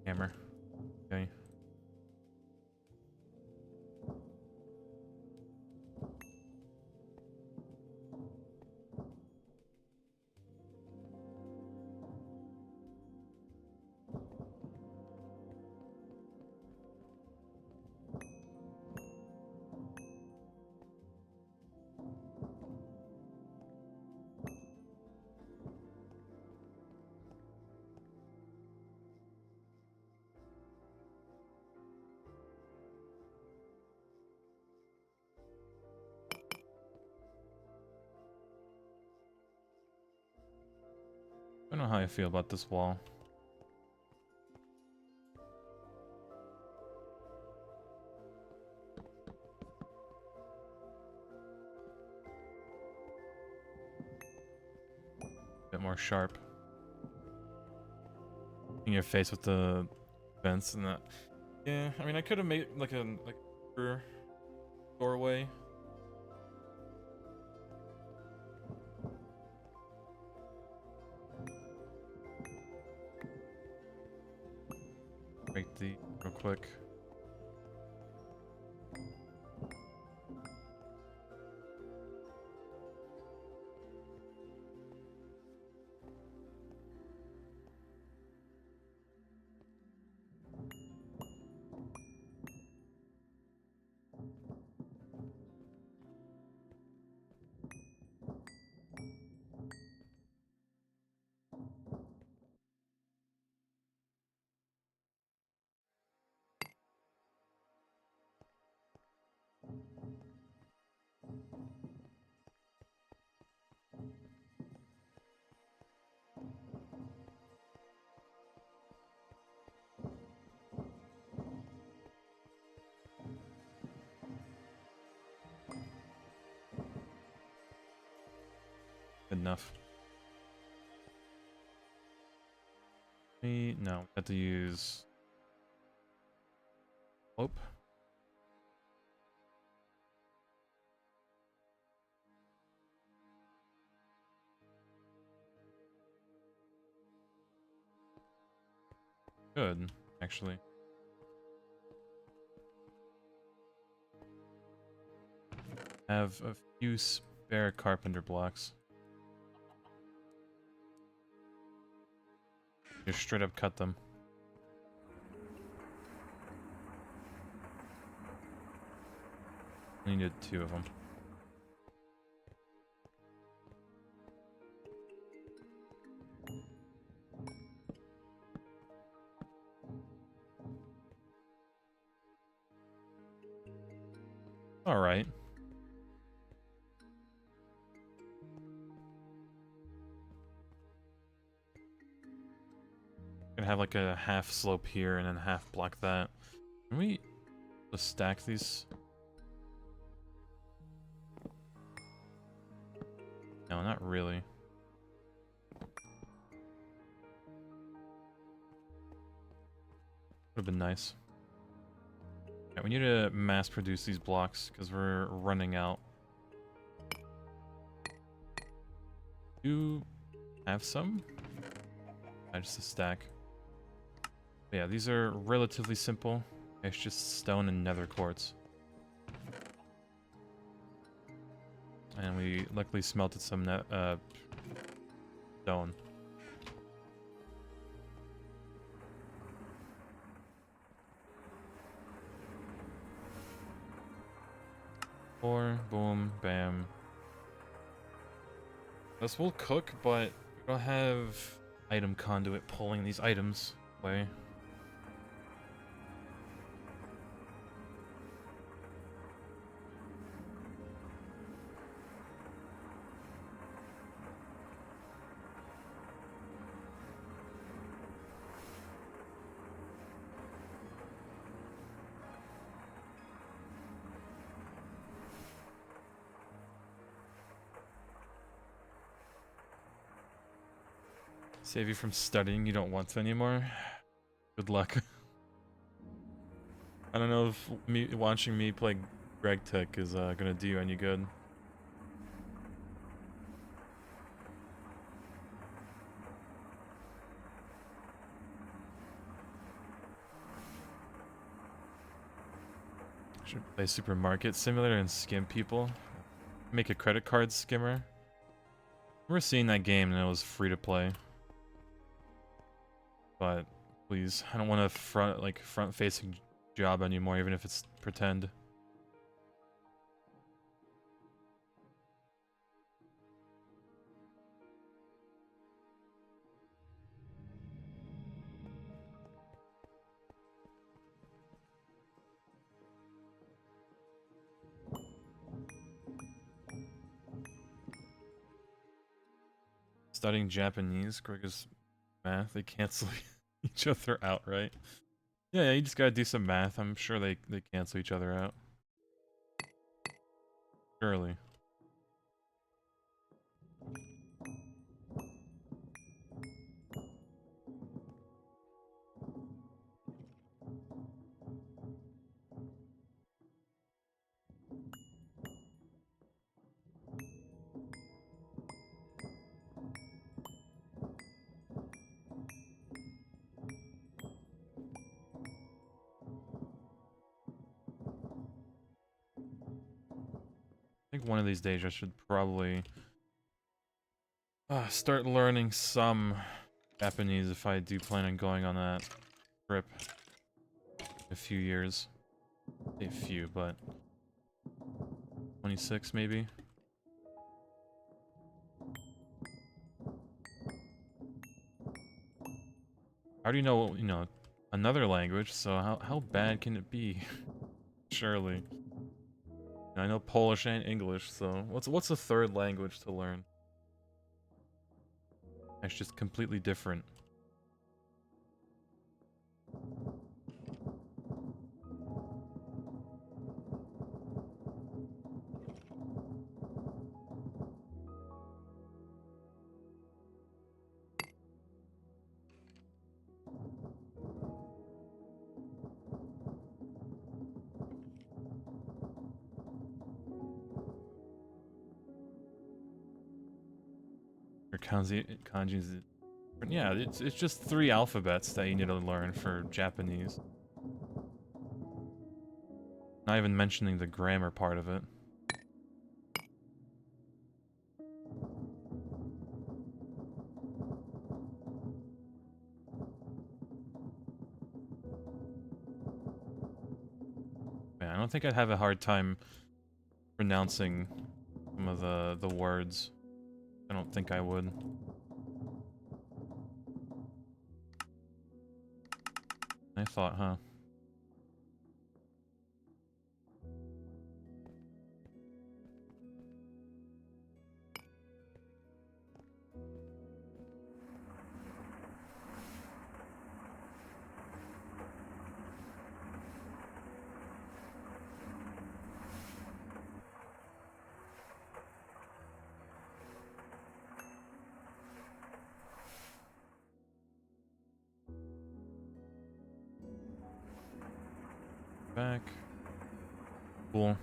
Hammer. Okay. I don't know how I feel about this wall. Bit more sharp. In your face with the vents and that. Yeah, I mean I could have made like a doorway. Break the real quick. Good enough. No, have to use. Oh. Good, actually. Have a few spare carpenter blocks. Just straight up cut them. We needed 2 of them. All right. Gonna have like a half slope here and then half block that. Can we just stack these? No, not really. Would have been nice. Yeah, we need to mass produce these blocks because we're running out. You have some? Just a stack. But yeah, these are relatively simple. It's just stone and nether quartz. And we luckily smelted some stone. Four, boom, bam. This will cook, but we don't have item conduit pulling these items away. Save you from studying you don't want to anymore. Good luck. I don't know if watching me play Greg Tech is gonna do you any good. Should play Supermarket Simulator and skim people. Make a credit card skimmer. We're seeing that game and it was free to play. But please, I don't want a front-facing job anymore, even if it's pretend. Studying Japanese, Greg is math. They cancel each other out, right? Yeah, you just gotta do some math. I'm sure they cancel each other out. Surely. I think one of these days I should probably start learning some Japanese if I do plan on going on that trip in a few years. A few, but 26 maybe. I already know, another language, so how bad can it be? Surely. I know Polish and English, so what's a third language to learn? It's just completely different. Or kanji's yeah, it's just 3 alphabets that you need to learn for Japanese. Not even mentioning the grammar part of it. Man, I don't think I'd have a hard time pronouncing some of the words. I don't think I would. I thought, huh? Back. Cool.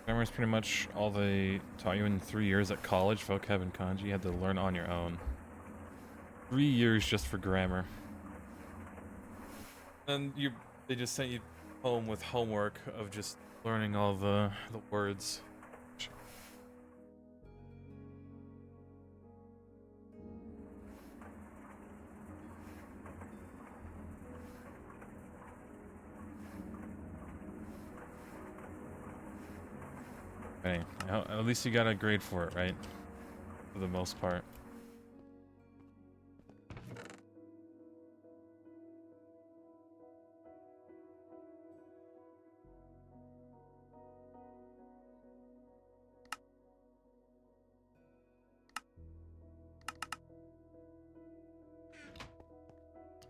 Grammar is pretty much all they taught you in 3 years at college. Vocab and kanji you had to learn on your own. 3 years just for grammar. And they just sent you home with homework of just learning all the words. Hey, at least you got a grade for it, right? For the most part.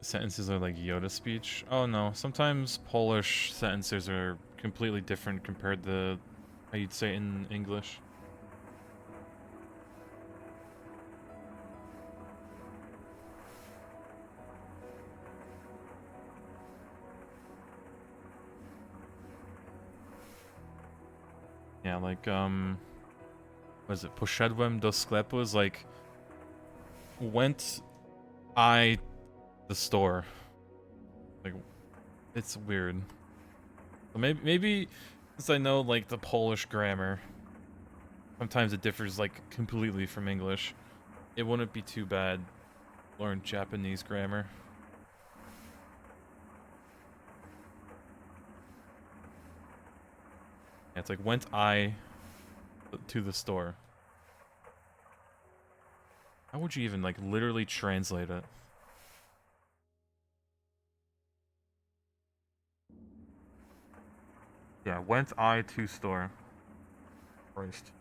Sentences are like Yoda speech. Oh no, sometimes Polish sentences are completely different compared to how you'd say it in English. Yeah, like, what is it? Poszedłem do sklepu is like, went I the store. Like, it's weird. So maybe since I know like the Polish grammar, sometimes it differs like completely from English. It wouldn't be too bad to learn Japanese grammar. Yeah, it's like went I to the store. How would you even like literally translate it? Yeah, went I to store. Christ.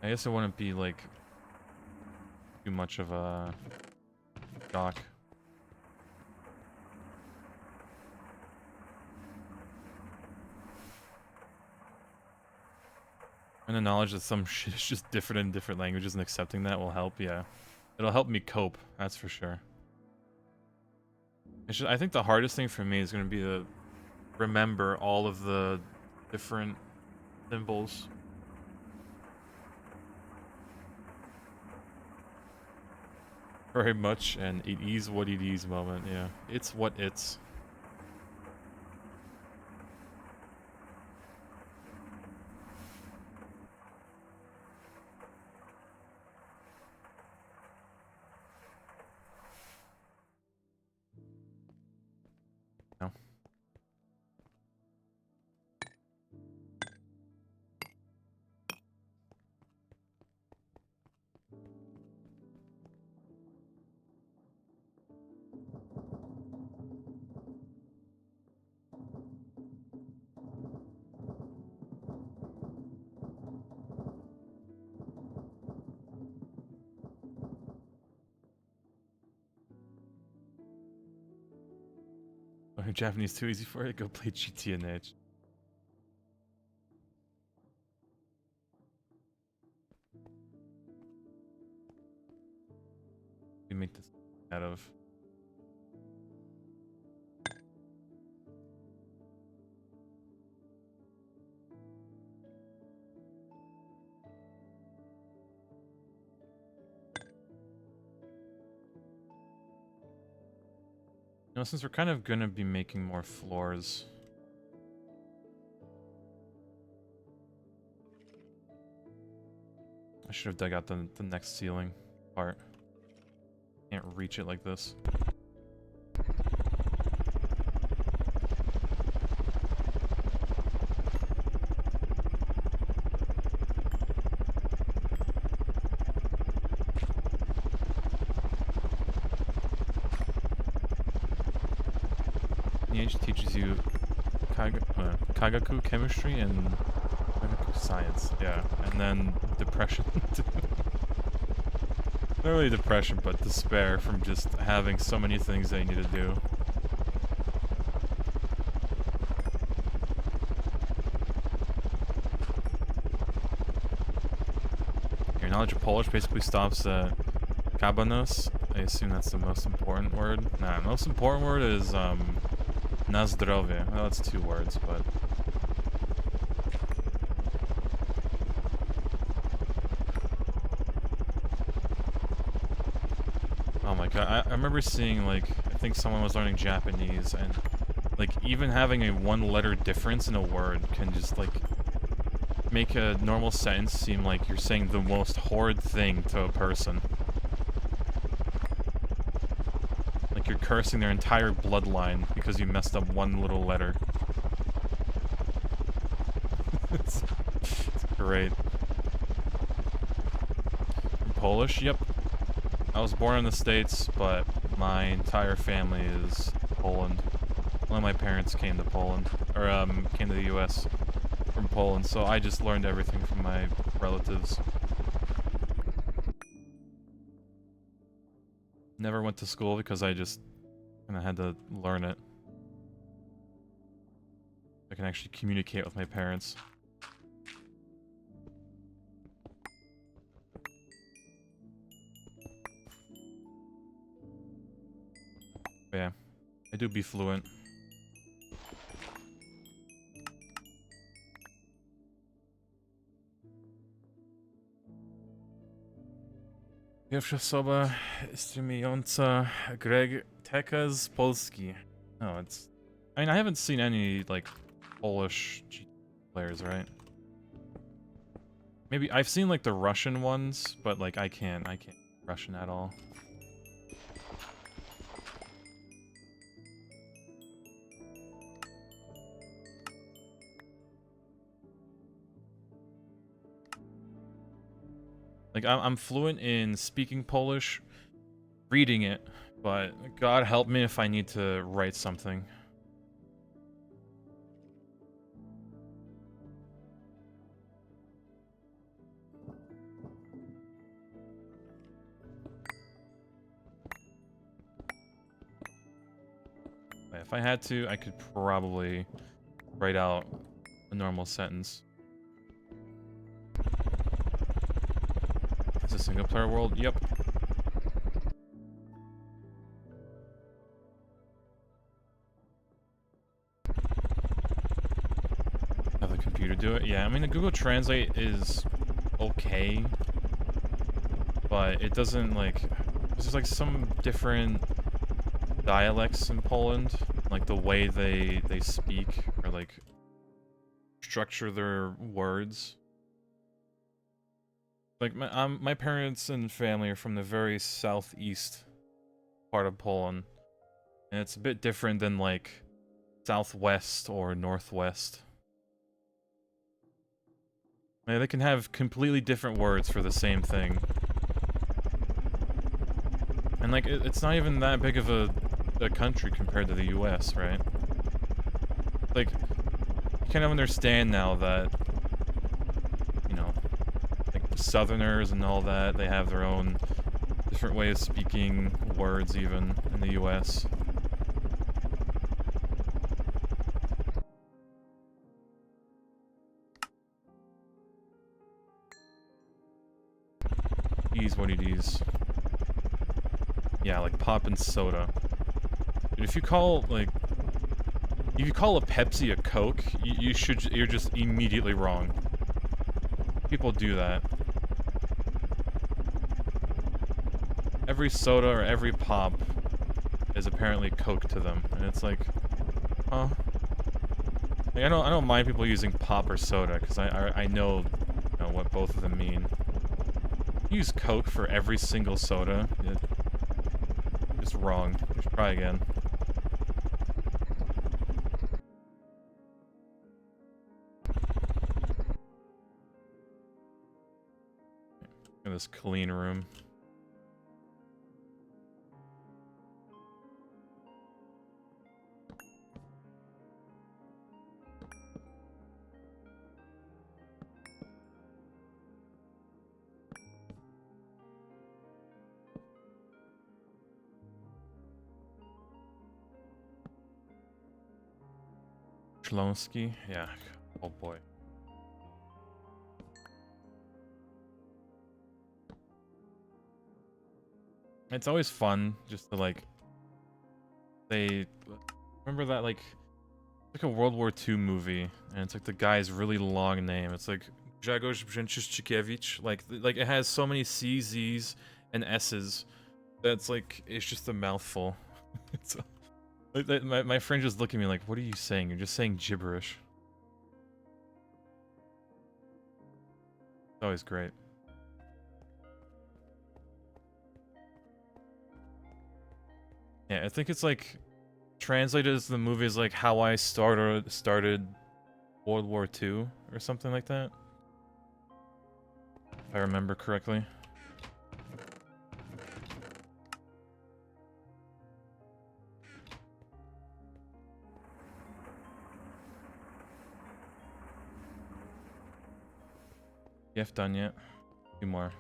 I guess it wouldn't be like too much of a shock. And the knowledge that some shit is just different in different languages and accepting that will help, yeah. It'll help me cope, that's for sure. I think the hardest thing for me is going to be to remember all of the different symbols. Very much, and it is what it is moment, yeah. It's what it's. No. Japanese too easy for it? Go play GTNH. We make this out of. You know, since we're kind of gonna be making more floors. I should have dug out the next ceiling part. Can't reach it like this. It just teaches you Kagaku chemistry and Kagaku science, yeah, and then depression. Not really depression, but despair from just having so many things that you need to do. Your knowledge of Polish basically stops at kabanos. I assume that's the most important word. Nah, most important word is na zdrowie. Well, that's 2 words, but... Oh my god, I remember seeing, like, I think someone was learning Japanese, and, like, even having a 1-letter difference in a word can just, like, make a normal sentence seem like you're saying the most horrid thing to a person. Like you're cursing their entire bloodline because you messed up 1 little letter. It's great. I'm Polish? Yep. I was born in the States, but my entire family is Poland. Only my parents came to Poland, or came to the US from Poland, so I just learned everything from my relatives. Never went to school because I just kind of had to learn it. I can actually communicate with my parents. But yeah, I do be fluent. Pierwsza osoba streamująca Greg Teka z Polski. No, it's... I mean, I haven't seen any, like, Polish players, right? Maybe I've seen, like, the Russian ones, but, like, I can't Russian at all. Like, I'm fluent in speaking Polish, reading it, but God help me if I need to write something. If I had to, I could probably write out a normal sentence. It's a single player world? Yep. Have the computer do it? Yeah, I mean, the Google Translate is okay, but it doesn't, like... There's, like, some different dialects in Poland, like the way they speak, or, like, structure their words. Like, my parents and family are from the very southeast part of Poland. And it's a bit different than, like, southwest or northwest. They can have completely different words for the same thing. And, like, it's not even that big of a country compared to the US, right? Like, you kind of understand now that, you know, Southerners and all that, they have their own different way of speaking words even in the US. What it is. Yeah, like pop and soda. But if you call, like, if you call a Pepsi a Coke, you're just immediately wrong. People do that. Every soda or every pop is apparently Coke to them, and it's like, huh? Like, I don't mind people using pop or soda because I know, you know what both of them mean. use Coke for every single soda. It's wrong. You should try again. In this clean room. Shlonsky? Yeah. Oh boy. It's always fun just to like say, remember that like a World War II movie, and it's like the guy's really long name. It's like Grzegorz Brzęczyszkiewicz. Like it has so many C's, Z's, and S's that's like it's just a mouthful. It's my friend just looked at me like, "What are you saying? You're just saying gibberish." It's always great. Yeah, I think it's like translated as the movie is like how I started World War II or something like that. If I remember correctly. Gift done yet? Two more.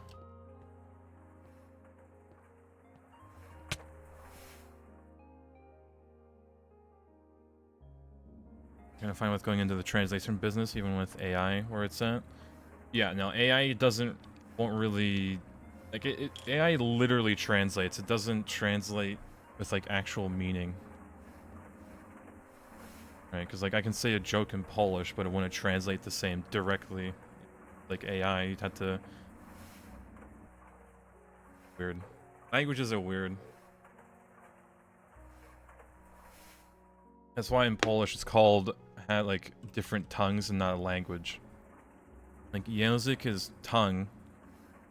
Gonna find what's going into the translation business, even with AI where it's at. Yeah, no, AI won't really, like AI literally translates. It doesn't translate with like actual meaning. Right, because like I can say a joke in Polish, but it wouldn't translate the same directly. Like AI, you'd have to... Weird. Languages are weird. That's why in Polish it's called, like, different tongues and not a language. Like, język is tongue,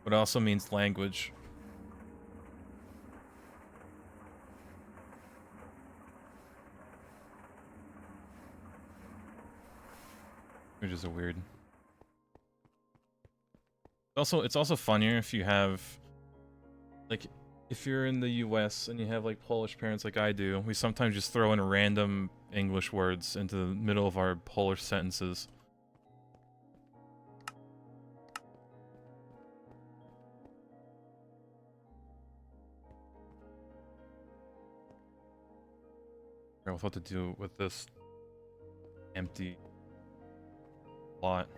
but it also means language. Which is a weird. It's also funnier if you have, like, if you're in the US and you have like Polish parents like I do, we sometimes just throw in random English words into the middle of our Polish sentences. I don't know what to do with this empty lot.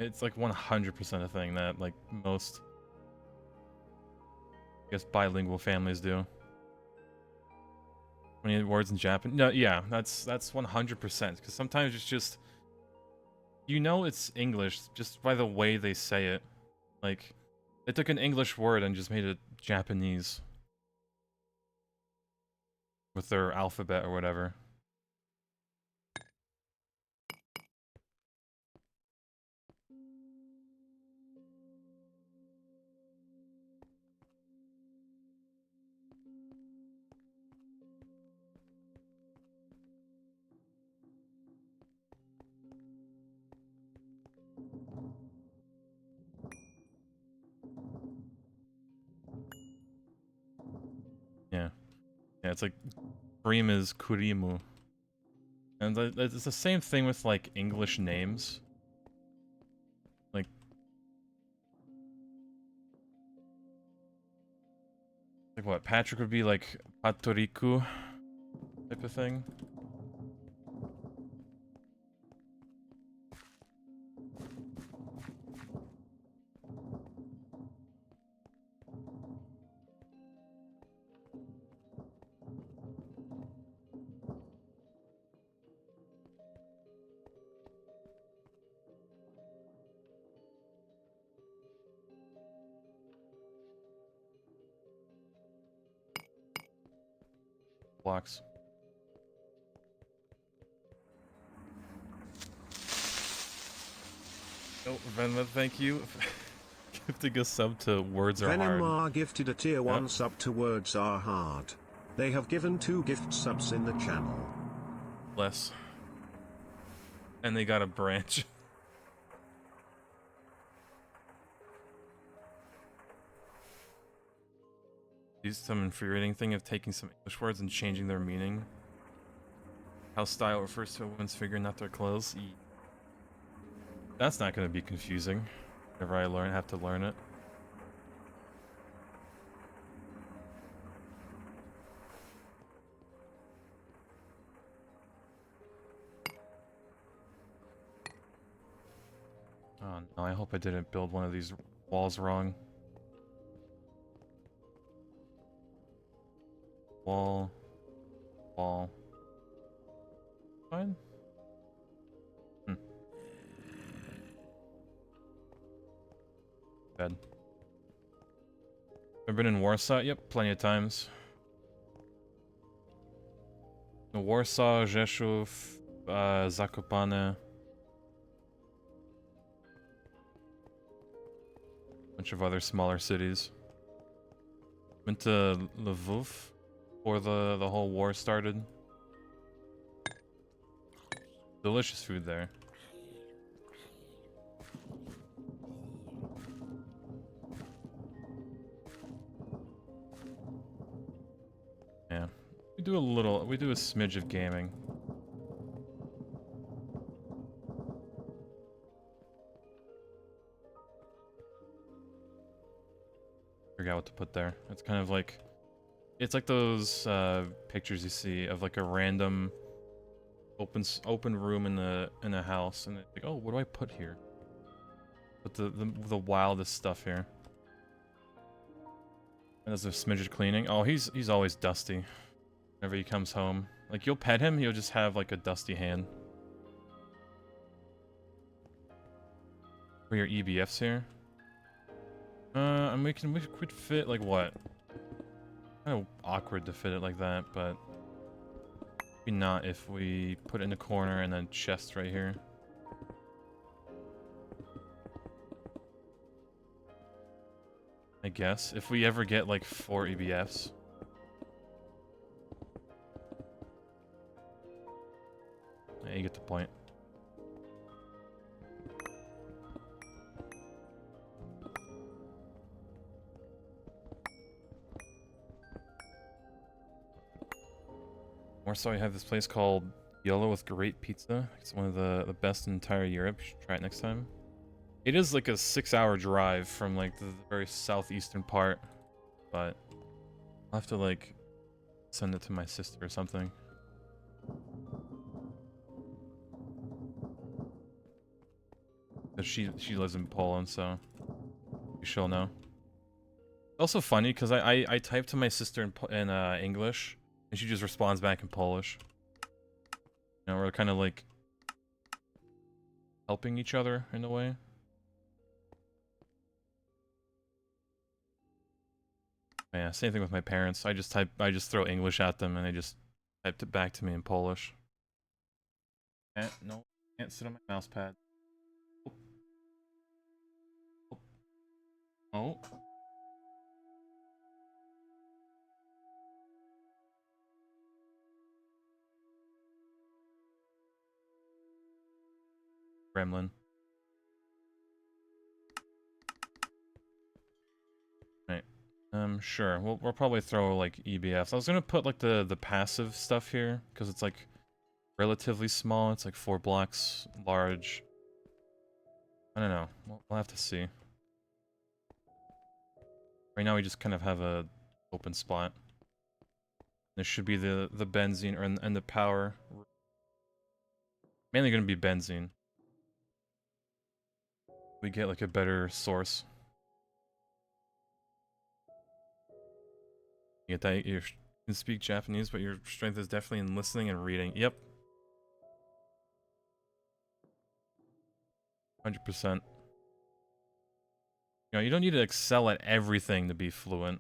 It's like 100% a thing that like most, I guess, bilingual families do. Many words in Japanese. No, yeah, that's 100%. Because sometimes it's just, you know, it's English just by the way they say it. Like, they took an English word and just made it Japanese with their alphabet or whatever. Yeah. Yeah, it's like cream is kurimu. And it's the same thing with like English names. Like what? Patrick would be like Patoriku type of thing. blocks. Oh, Venma, thank you. Gifting a sub to Words Are Hard. Venomar gifted a tier 1 sub to Words Are Hard. They have given 2 gift subs in the channel. Bless. And they got a branch. Use some infuriating thing of taking some English words and changing their meaning. How style refers to a woman's figure, not their clothes. That's not going to be confusing. Whenever I have to learn it. Oh no, I hope I didn't build one of these walls wrong. Wall. Wall. Fine. Bad. Ever been in Warsaw? Yep, plenty of times. Warsaw, Rzeszów, Zakopane. Bunch of other smaller cities. Went to Lvov before the whole war started. Delicious food there. Yeah. We do a smidge of gaming. Figure out what to put there. It's kind of like, it's like those pictures you see of like a random open room in a house, and it's like, oh, what do I put here? Put the wildest stuff here. And there's a smidge of cleaning. Oh, he's always dusty. Whenever he comes home, like you'll pet him, he'll just have like a dusty hand. For your EBFs here. And we could fit like what? Kind of awkward to fit it like that, but maybe not if we put it in the corner and then chest right here. I guess if we ever get like 4 EBFs. Yeah, you get the point. Warsaw, you have this place called Yolo with great pizza. It's one of the best in entire Europe. You should try it next time. It is like a 6-hour drive from like the very southeastern part, but I'll have to like send it to my sister or something. Cause she lives in Poland, so she'll know. Also funny because I type to my sister in English, and she just responds back in Polish. You know, we're kind of like helping each other in a way. Yeah, same thing with my parents. I just throw English at them, and they just typed it back to me in Polish. No, can't sit on my mouse pad. Oh. Gremlin. Right. Sure. We'll probably throw like EBFs. I was gonna put like the passive stuff here because it's like relatively small. It's like 4 blocks large. I don't know. We'll have to see. Right now we just kind of have a open spot. This should be the benzene and the power. Mainly gonna be benzene. We get like a better source. You get that? You can speak Japanese, but your strength is definitely in listening and reading. Yep. 100%. You know, you don't need to excel at everything to be fluent.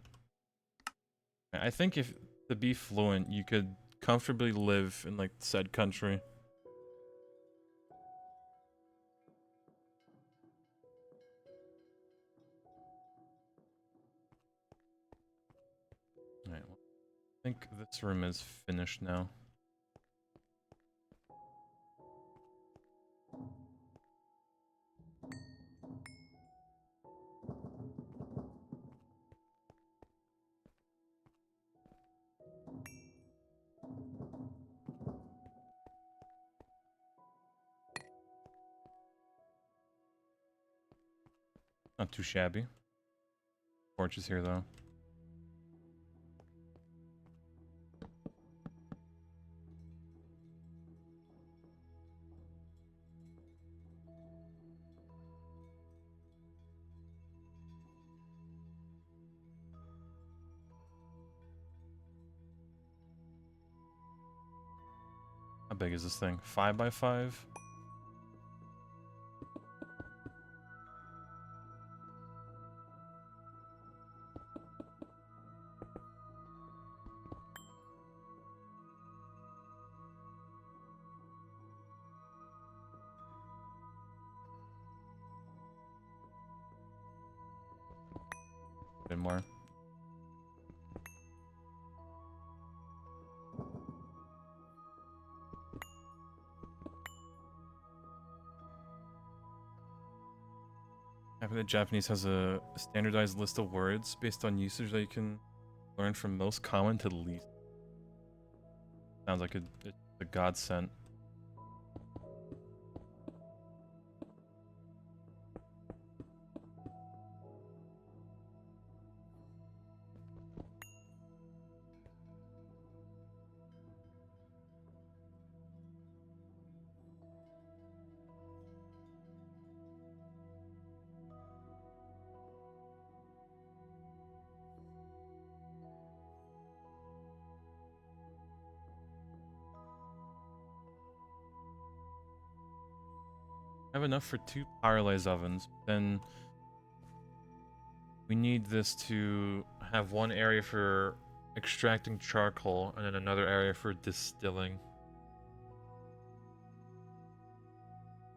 I think if to be fluent, you could comfortably live in like said country. Alright, well, I think this room is finished now. Not too shabby. Porch is here though. How big is this thing? 5 by 5? A bit more. The Japanese has a standardized list of words based on usage that you can learn from most common to least. Sounds like a godsend. I have enough for 2 pyrolyze ovens. Then we need this to have one area for extracting charcoal and then another area for distilling.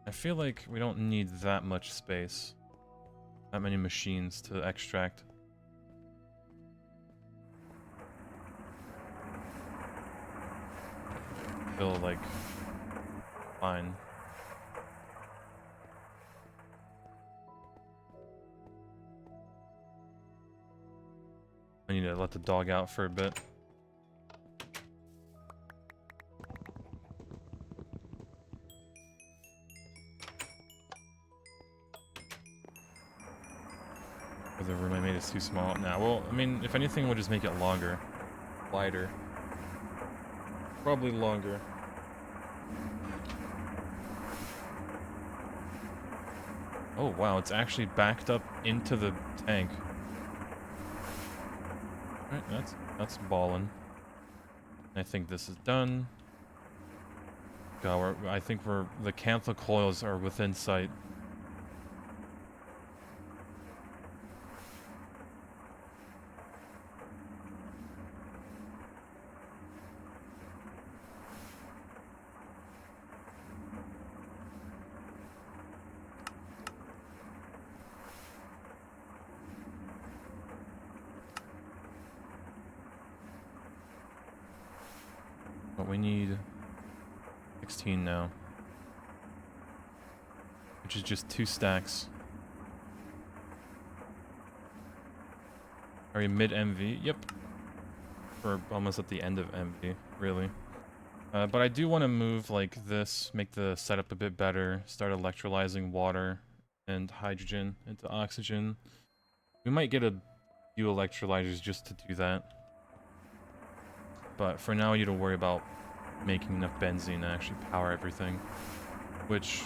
I feel like we don't need that much space. That many machines to extract. Feel like fine. I need to let the dog out for a bit. Or the room I made is too small. Nah, well, I mean, if anything, we'll just make it longer. Wider. Probably longer. Oh wow, it's actually backed up into the tank. Alright, that's ballin'. I think this is done. God, I think the Kanthal coils are within sight. But we need 16 now. Which is just 2 stacks. Are we mid MV? Yep. We're almost at the end of MV, really. But I do want to move like this, make the setup a bit better, start electrolyzing water and hydrogen into oxygen. We might get a few electrolyzers just to do that. But for now, you don't worry about making enough benzene to actually power everything. Which,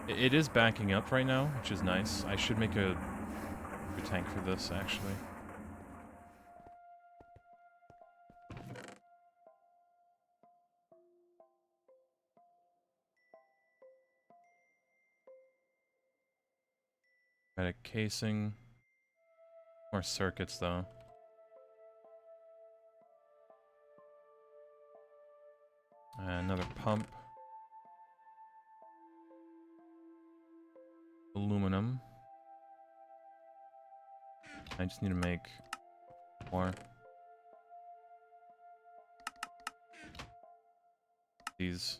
it is backing up right now, which is nice. I should make a tank for this, actually. Got a casing. More circuits, though. Another pump. Aluminum. I just need to make more. These.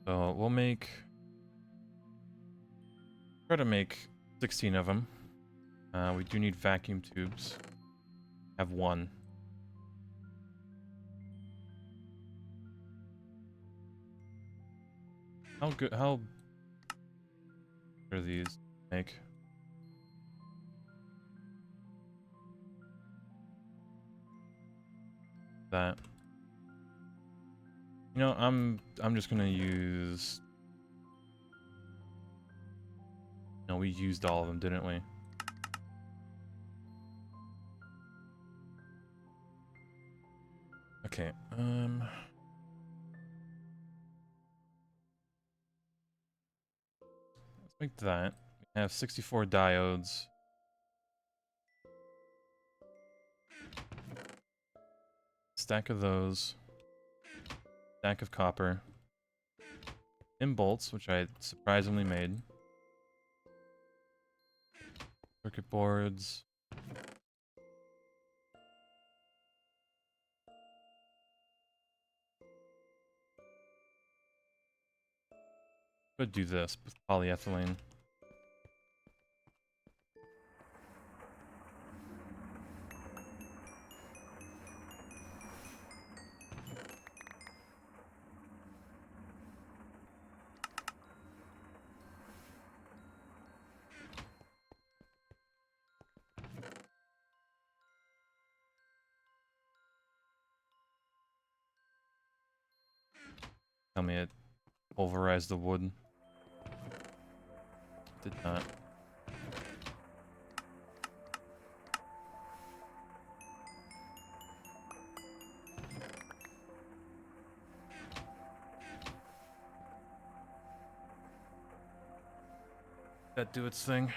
So we'll try to make 16 of them. We do need vacuum tubes. Have one. How are these make? That. You know, I'm just gonna use. No, we used all of them, didn't we? Okay. Let's make that. We have 64 diodes. Stack of those. Stack of copper. And bolts, which I surprisingly made. Circuit boards. Could do this with polyethylene. Tell me it pulverized the wood. Did not. That do its thing.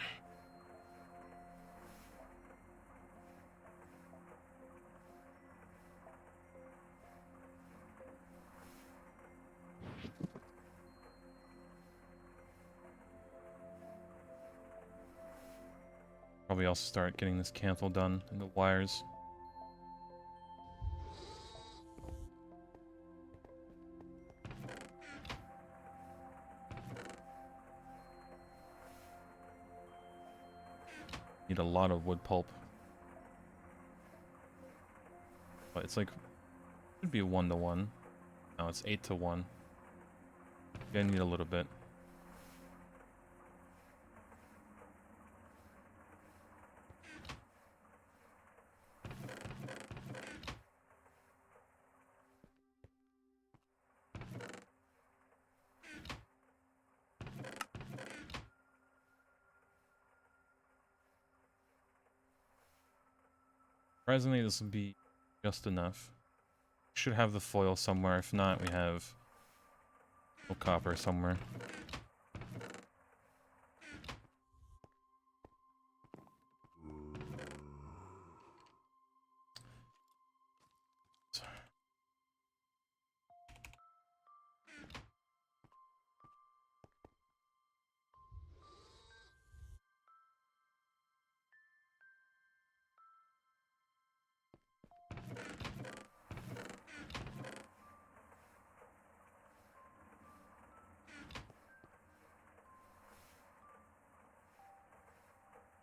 Probably also start getting this Kanthal done and the wires. Need a lot of wood pulp. But it's like, should be 1-to-1. No, it's 8-to-1. Gonna need a little bit. Surprisingly, this will be just enough. Should have the foil somewhere. If not, we have no copper somewhere.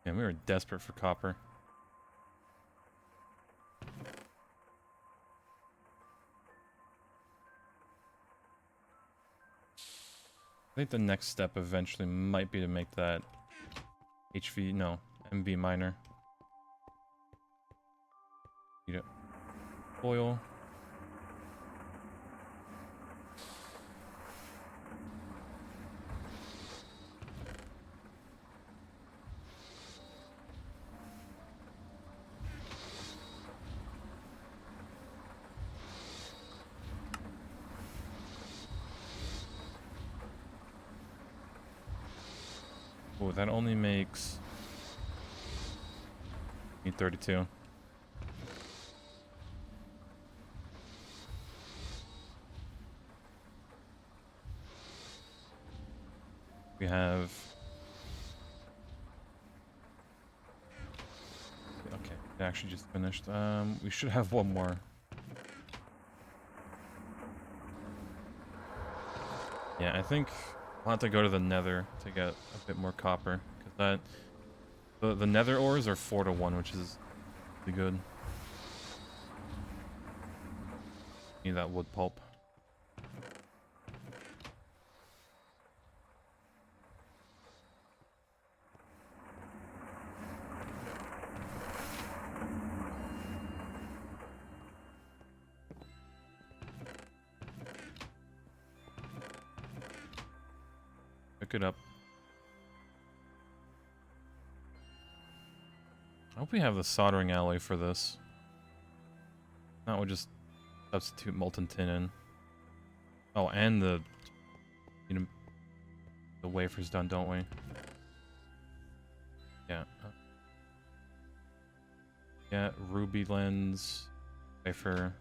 And we were desperate for copper. I think the next step eventually might be to make that MV miner. Need it. Oil. that only makes... Need 32. We have... Okay, it actually just finished. We should have one more. Yeah, I think we'll have to go to the nether to get a bit more copper. Because the nether ores are 4 to 1, which is really good. Need that wood pulp. Pick it up. I hope we have the soldering alloy for this. Now we'll just substitute molten tin in. Oh, and the wafer's done, don't we? Yeah. Yeah, ruby lens, wafer.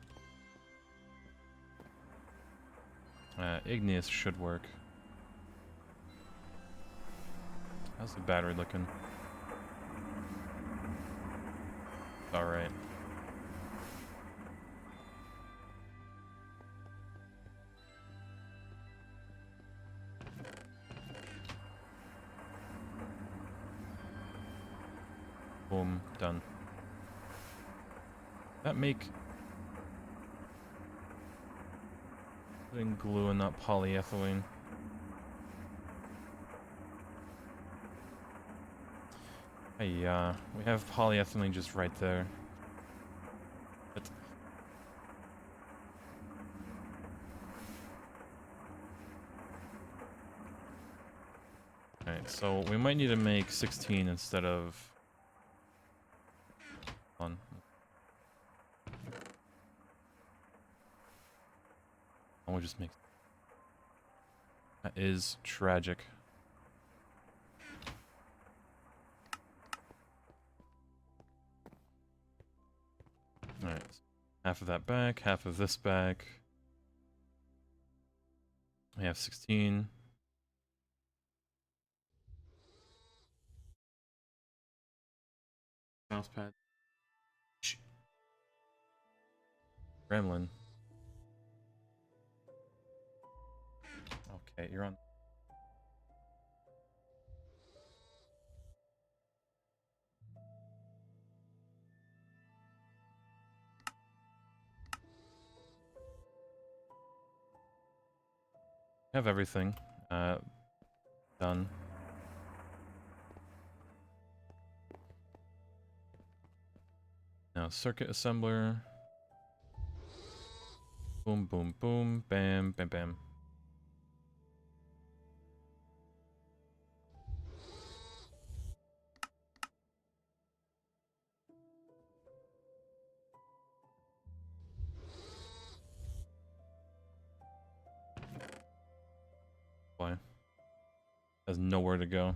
Igneous should work. How's the battery looking? Alright. Boom, done. That make... Putting glue and not polyethylene. Hey, we have polyethylene just right there. But... Alright, so we might need to make 16 instead of... On. We'll just make... That is tragic. Alright, half of that back, half of this back. We have 16. Mouse pad. Gremlin. Okay, you're on. Have everything done. Now circuit assembler. Boom, boom, boom, bam, bam, bam. Boy, has nowhere to go.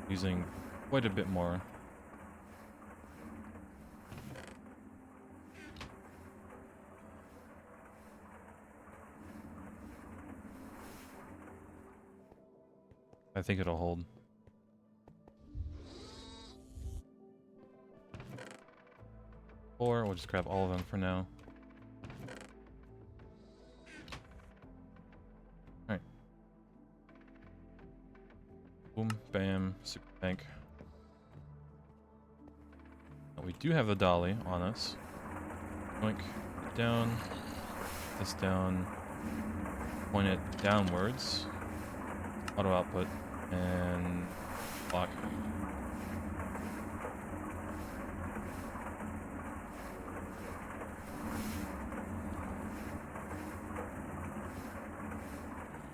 Using quite a bit more. I think it'll hold. Or we'll just grab all of them for now. Alright. Boom, bam, super tank. Oh, we do have the dolly on us. Boink, down, this down, point it downwards, auto output, and block.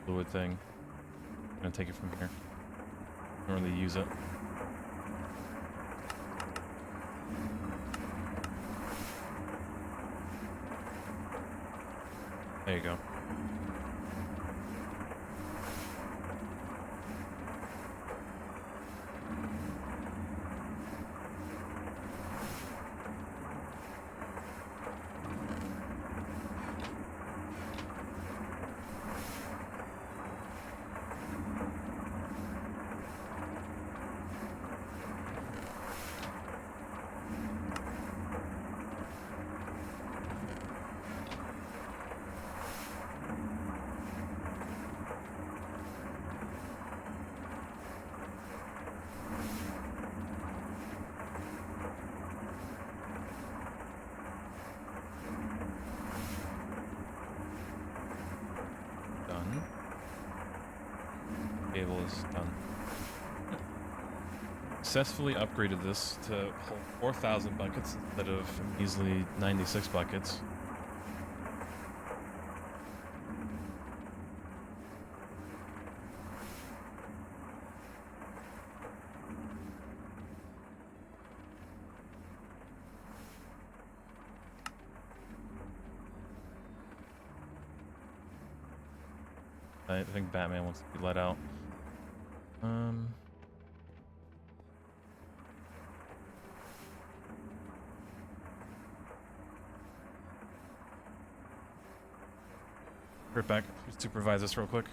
fluid thing. I'm gonna take it from here. Don't really use it. There you go. Done. Cable is done. Successfully upgraded this to hold 4,000 buckets instead of a measly 96 buckets. I think Batman wants to be let out. Right back. Supervise this real quick.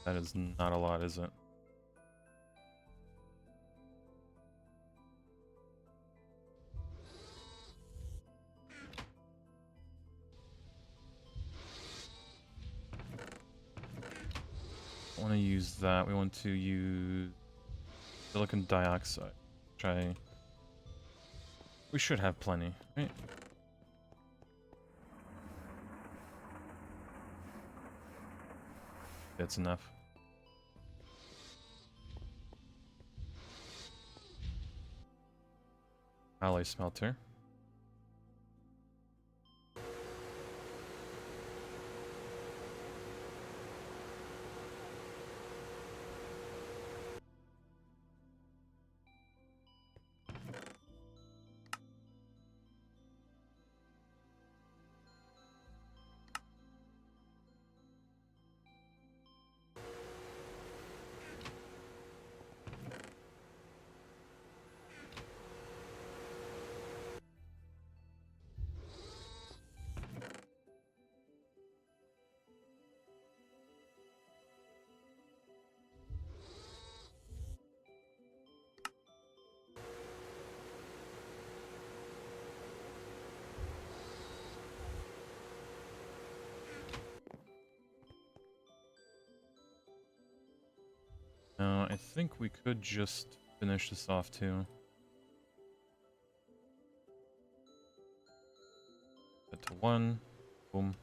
That is not a lot, is it? I want to use that. We want to use silicon dioxide. Try. We should have plenty, right? That's enough. Alloy smelter. think we could just finish this off too. Set to 1. Boom.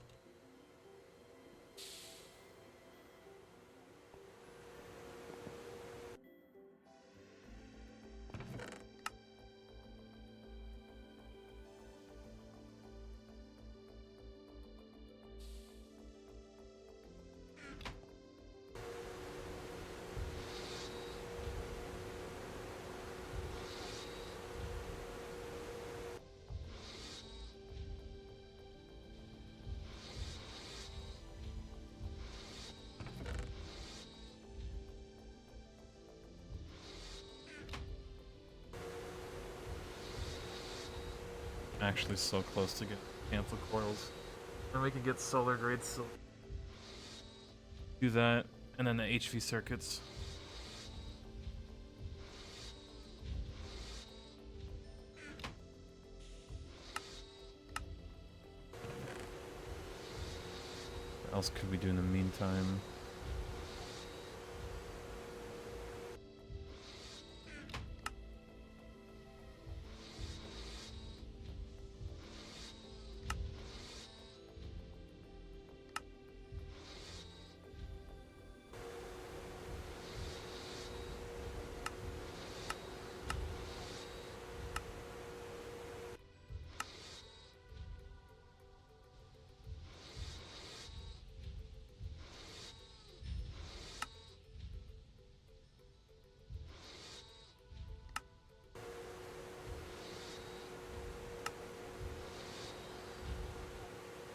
Actually so close to get Kanthal coils. Then we can get solar grade silver. Do that, and then the HV circuits. What else could we do in the meantime?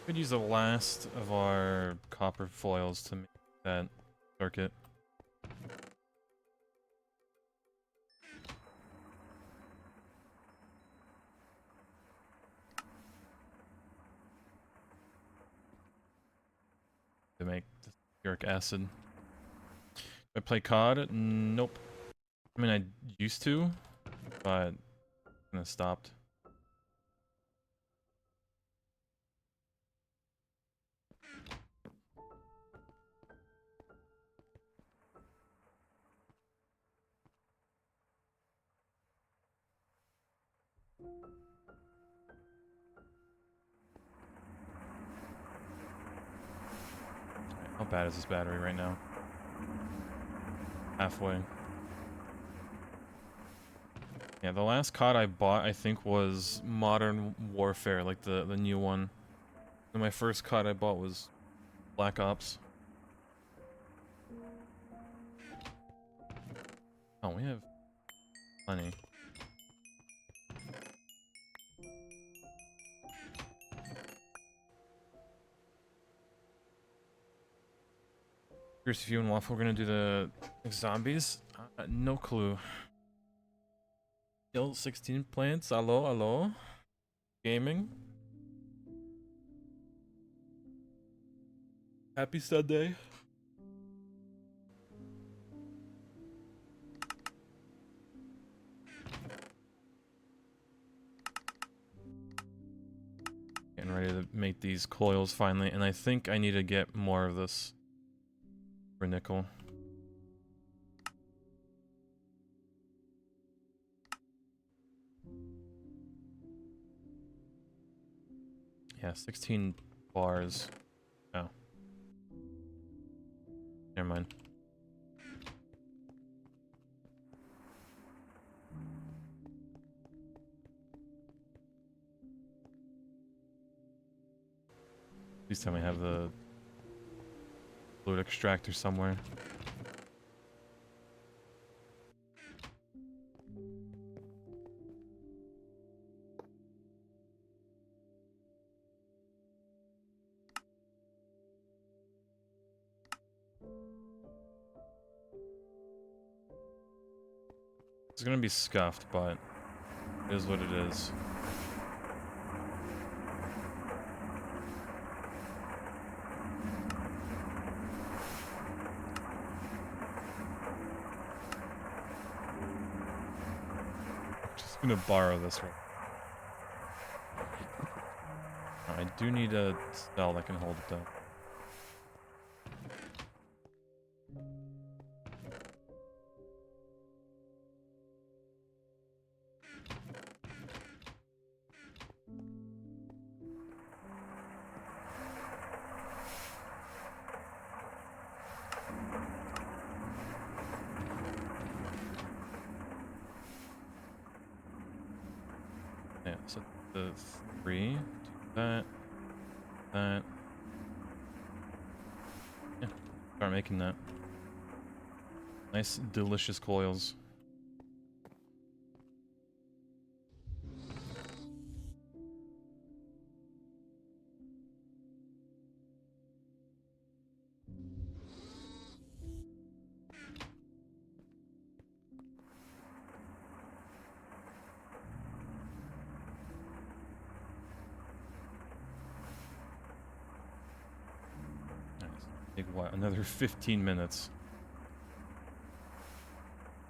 Could use the last of our copper foils to make that circuit. To make uric acid. Do I play COD? Nope. I mean, I used to, but kind of stopped. How bad is this battery right now? Halfway. Yeah, the last COD I bought, I think, was Modern Warfare, like the new one. And my first COD I bought was Black Ops. Oh, we have plenty. Here's if you and Waffle, we're gonna do the zombies. No clue. Kill 16 plants. Hello, hello. Gaming. Happy Sunday. Getting ready to make these coils finally, and I think I need to get more of this for nickel. Yeah, 16 bars. Oh. Never mind. Please tell me I have the fluid extractor somewhere. It's gonna be scuffed, but it is what it is. Just gonna borrow this one. I do need a cell that can hold it though. So the 3, do that, that. Yeah, start making that. Nice, delicious coils. Nice. Take what? Another 15 minutes.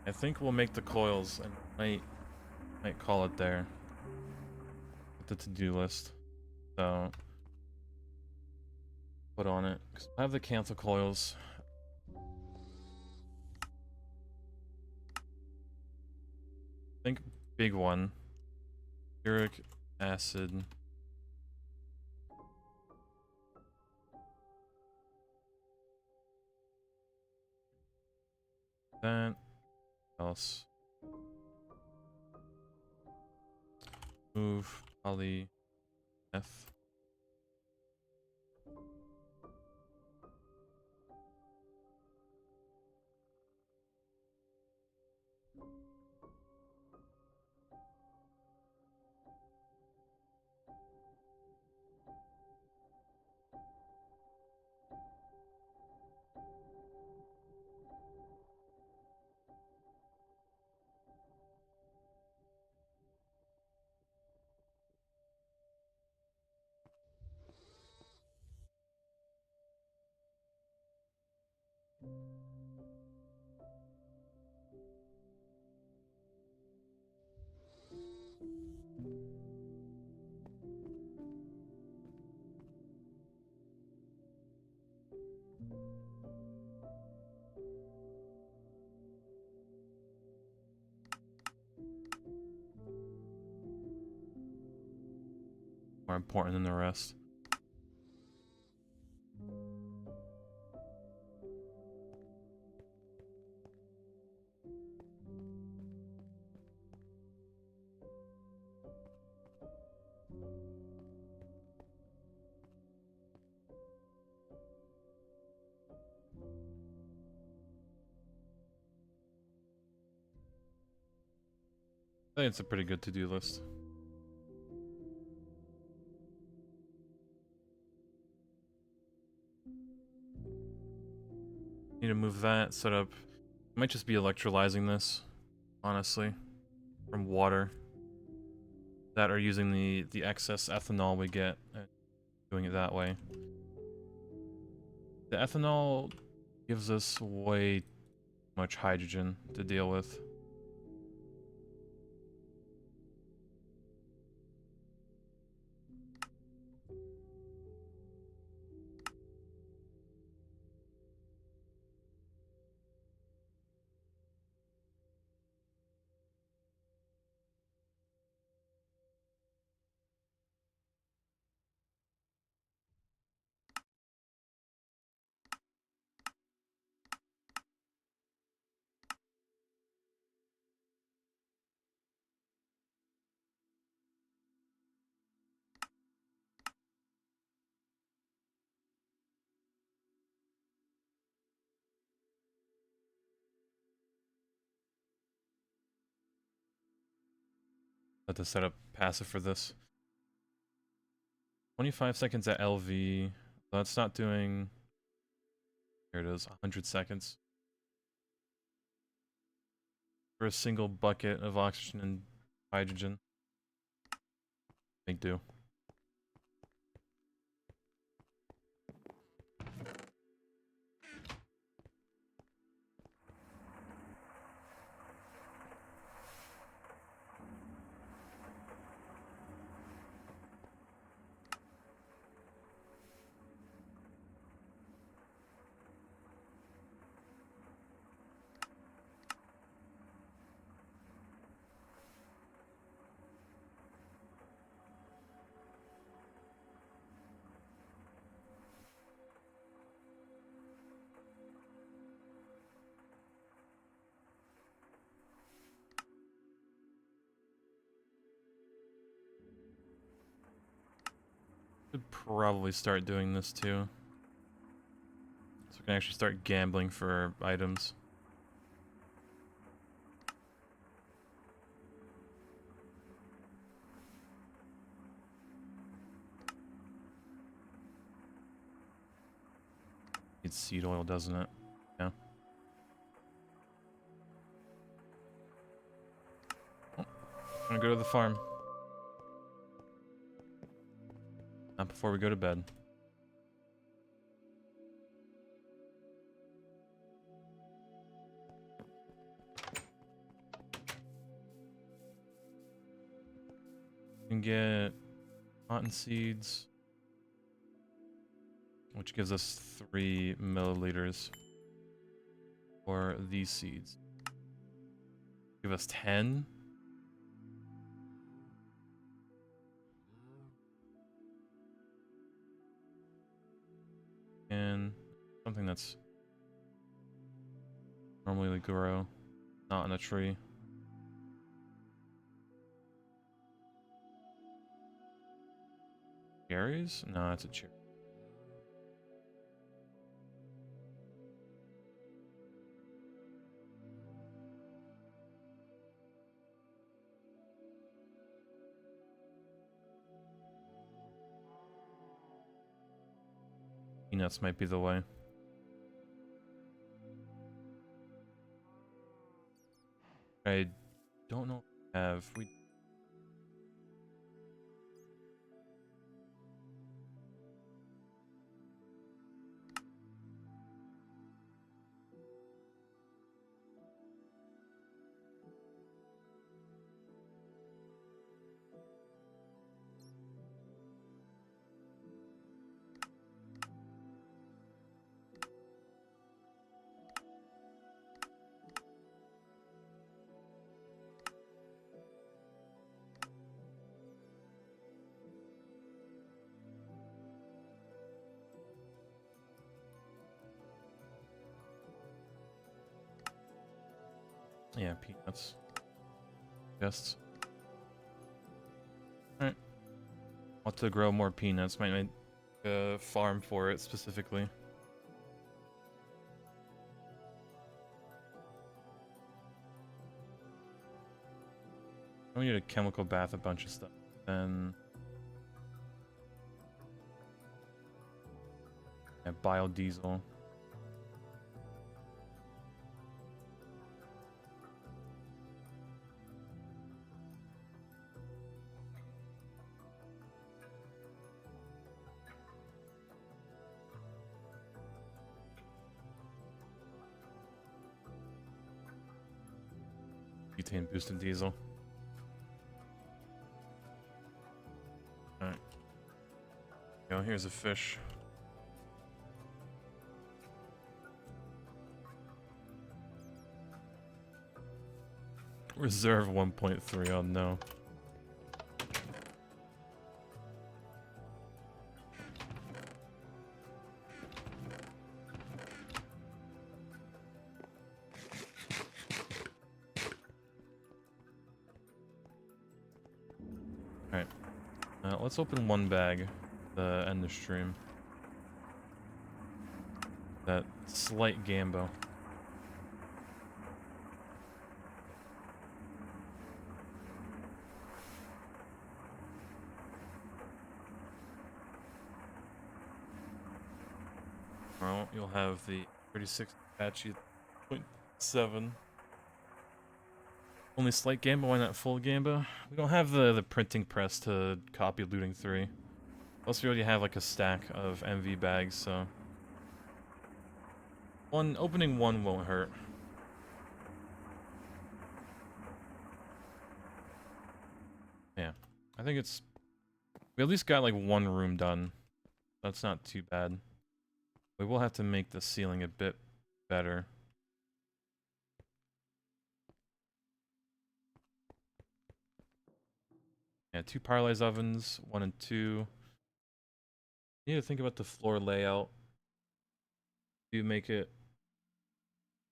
I think we'll make the coils and might call it there with the to-do list. So put on it. 'Cause I have the Kanthal coils. I think big one. Uric acid. That else. Move poly F. More important than the rest. I think it's a pretty good to-do list. Need to move that, set up. Might just be electrolyzing this, honestly, from water. That or using the excess ethanol we get and doing it that way. The ethanol gives us way much hydrogen to deal with. Have to set up passive for this. 25 seconds at LV. That's not doing... Here it is, 100 seconds. For a single bucket of oxygen and hydrogen. Make do. Should probably start doing this too. So we can actually start gambling for items. Needs seed oil, doesn't it? Yeah. Oh, I'm gonna go to the farm. Not before we go to bed. We can get cotton seeds, which gives us 3 milliliters. Or these seeds. Give us 10. And something that's normally grow, not on a tree. Cherries? No, that's a cherry. Peanuts might be the way. I don't know if we have. Yeah, peanuts. Just. Alright. Want to grow more peanuts. Might make a farm for it specifically. We need a chemical bath, a bunch of stuff. Then. Yeah, biodiesel. Butane boosted diesel. Alright. Go, here's a fish. Reserve 1.3, oh no. Alright. Let's open one bag to end the stream. That slight gambo. Well, you'll have the 36 Apache 0.7. Only slight gambo, why not full gambo? We don't have the printing press to copy looting 3. Plus we already have like a stack of MV bags, so... Opening one won't hurt. Yeah, I think it's... We at least got like one room done. That's not too bad. We will have to make the ceiling a bit better. Yeah, 2 parallelized ovens, 1 and 2. Need to think about the floor layout. Do make it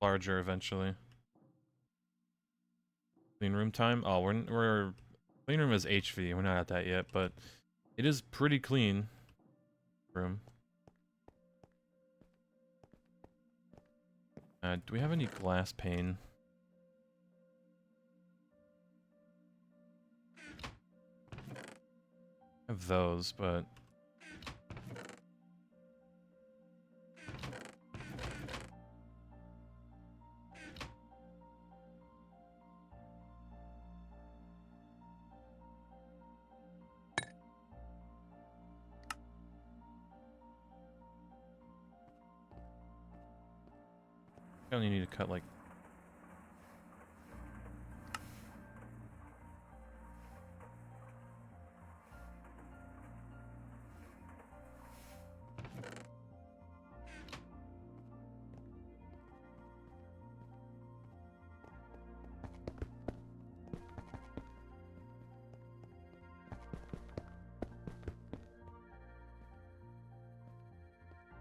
larger eventually. Clean room time? Oh, we're clean room is HV. We're not at that yet, but it is pretty clean. room. Do we have any glass pane? I have those, but I only need to cut like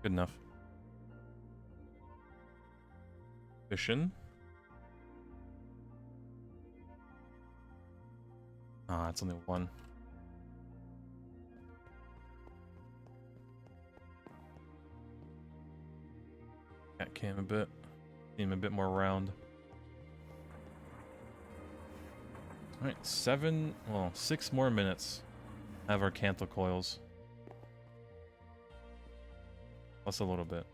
good enough. Fission. Ah, it's only one. That came a bit. Seem a bit more round. Alright, 6 more minutes. Have our Kanthal coils. Plus a little bit.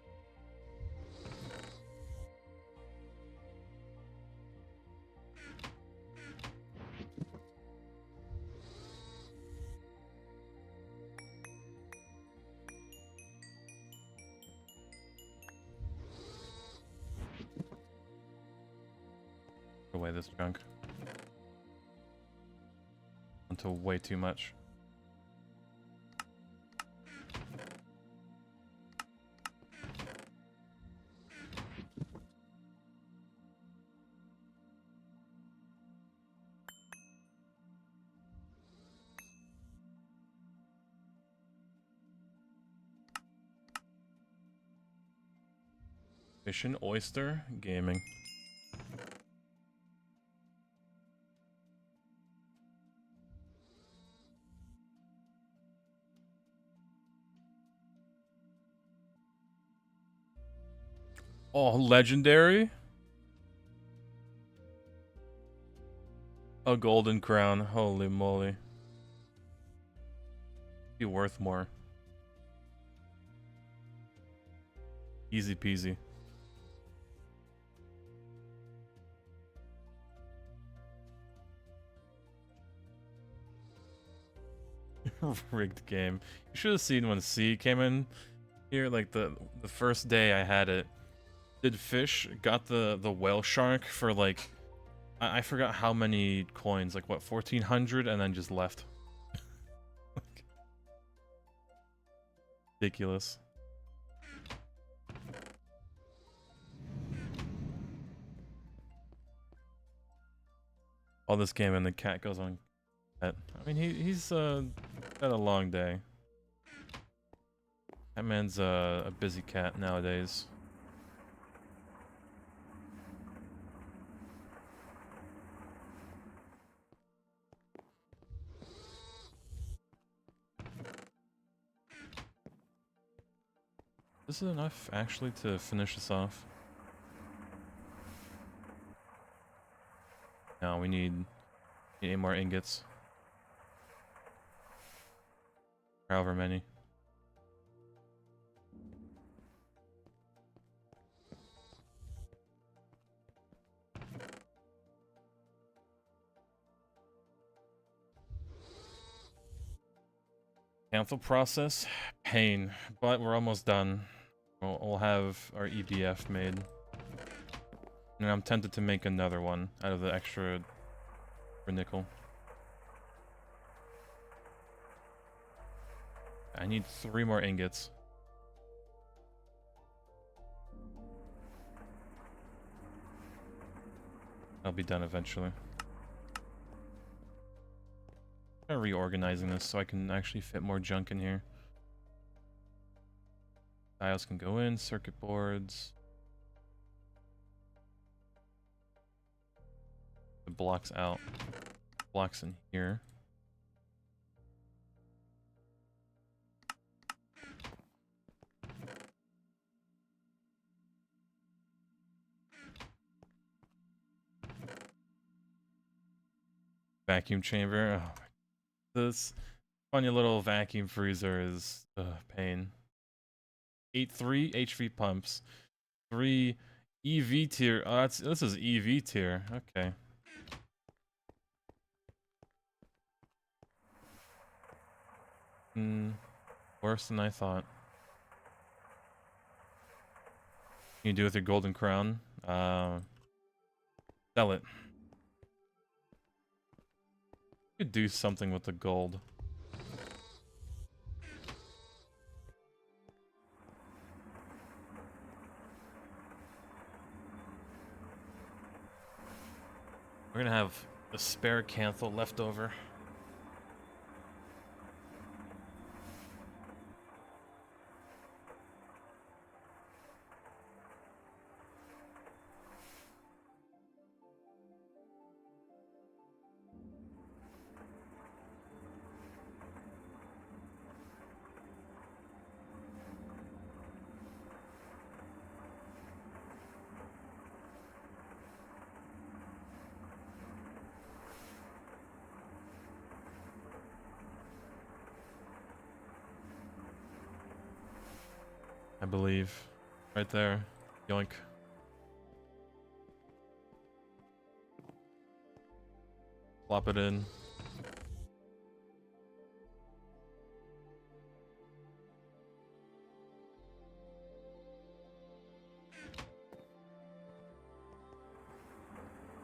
Put away this junk. Until way too much. Mission Oyster Gaming. Oh, legendary? A golden crown. Holy moly. Be worth more. Easy peasy. Rigged game. You should have seen when C came in here, like the first day I had it. Did fish, got the whale shark for like I forgot how many coins, like what, 1400, and then just left. Ridiculous. All this game and the cat goes on. I mean, he's had a long day. That man's a busy cat nowadays. This is enough, actually, to finish this off. No, we need 8 more ingots. However many. Kanthal process, pain, but we're almost done. We'll have our EBF made. And I'm tempted to make another one out of the extra for nickel. I need 3 more ingots. I'll be done eventually. I'm reorganizing this so I can actually fit more junk in here. Dials can go in, circuit boards. The blocks out. Blocks in here. Vacuum chamber. Oh, this funny little vacuum freezer is pain. 8.3 HV pumps. 3 EV tier. Oh, this is EV tier. Okay. Worse than I thought. You do with your golden crown? Sell it. You could do something with the gold. We're gonna have a spare Kanthal left over. I believe. Right there. Yoink. Plop it in.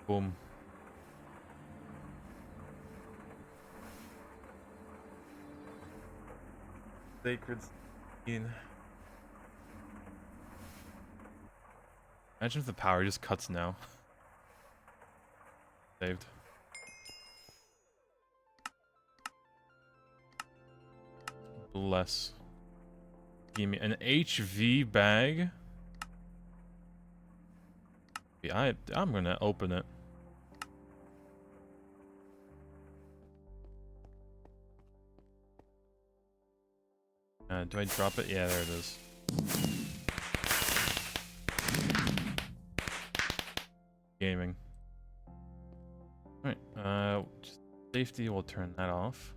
Boom. Sacred scene. Imagine if the power just cuts now. Saved. Bless. Give me an HV bag. Yeah, I'm gonna open it. Do I drop it? Yeah, there it is. Gaming. Alright, just safety, we'll turn that off.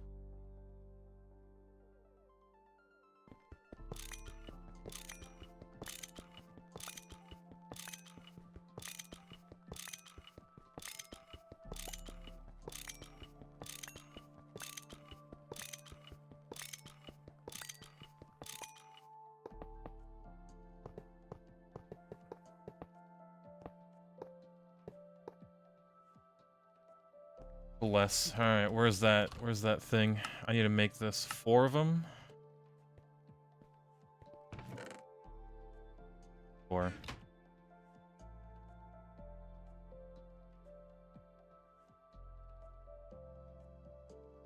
Bless. Alright, where's that thing? I need to make this 4 of them. 4.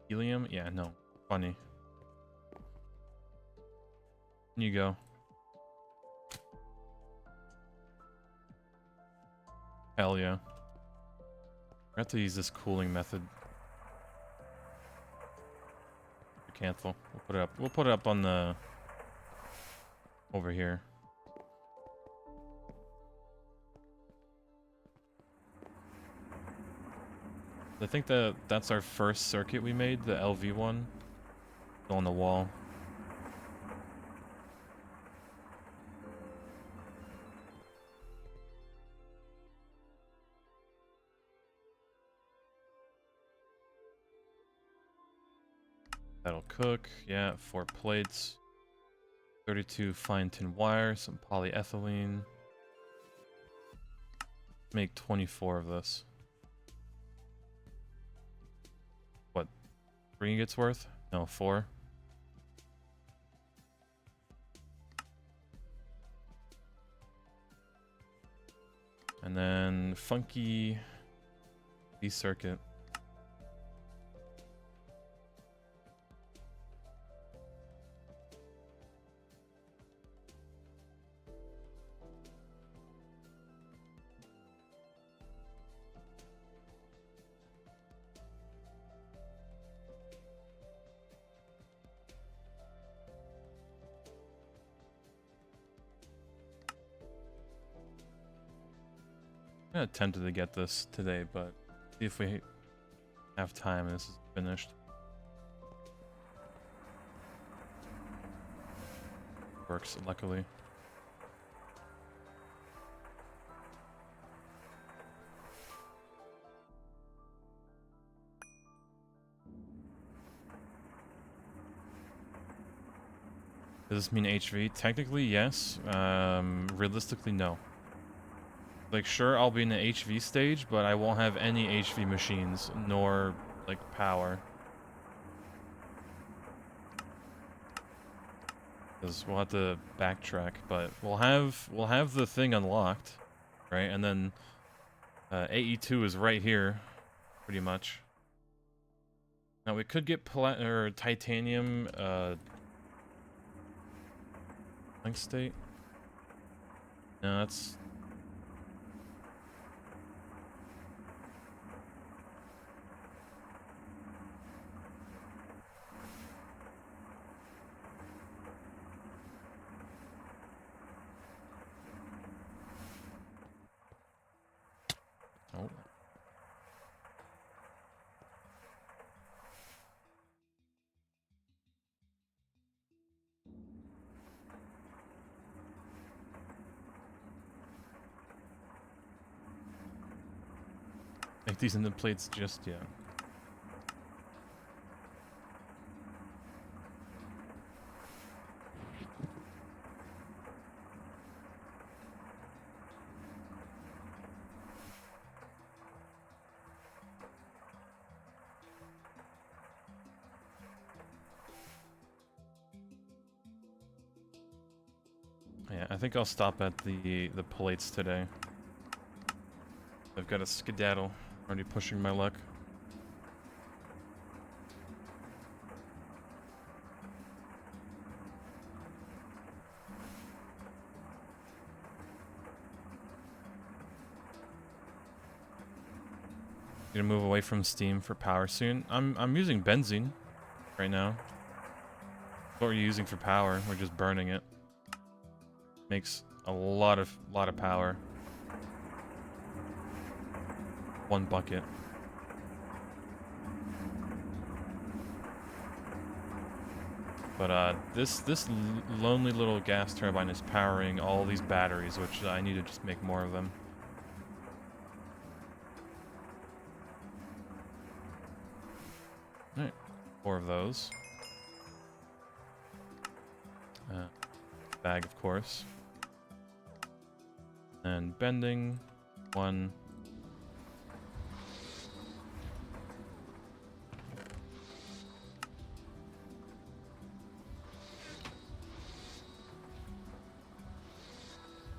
Helium? Yeah, no. Funny. You go. Hell yeah. I have to use this cooling method. Kanthal. We'll put it up. We'll put it up on the over here. I think that's our first circuit we made, the LV one. Still on the wall. That'll cook. Yeah, 4 plates. 32 fine tin wire, some polyethylene. Make 24 of this. What? 3 ingots worth? No, 4. And then funky D circuit. I'm tempted to get this today, but see if we have time and this is finished. Works, luckily. Does this mean HV? Technically, yes. Realistically, no. Like, sure, I'll be in the HV stage, but I won't have any HV machines, nor, like, power. Because we'll have to backtrack, but we'll have the thing unlocked, right? And then AE2 is right here, pretty much. Now we could get titanium blank state. No, that's oh. Make these into plates just yet. Yeah, I think I'll stop at the plates today. I've got a skedaddle. Already pushing my luck. Gonna move away from steam for power soon. I'm using benzene right now. What we're using for power, we're just burning it. Makes a lot of power. One bucket. But this lonely little gas turbine is powering all these batteries, which I need to just make more of them. Alright, 4 of those. Bag, of course. And bending, 1.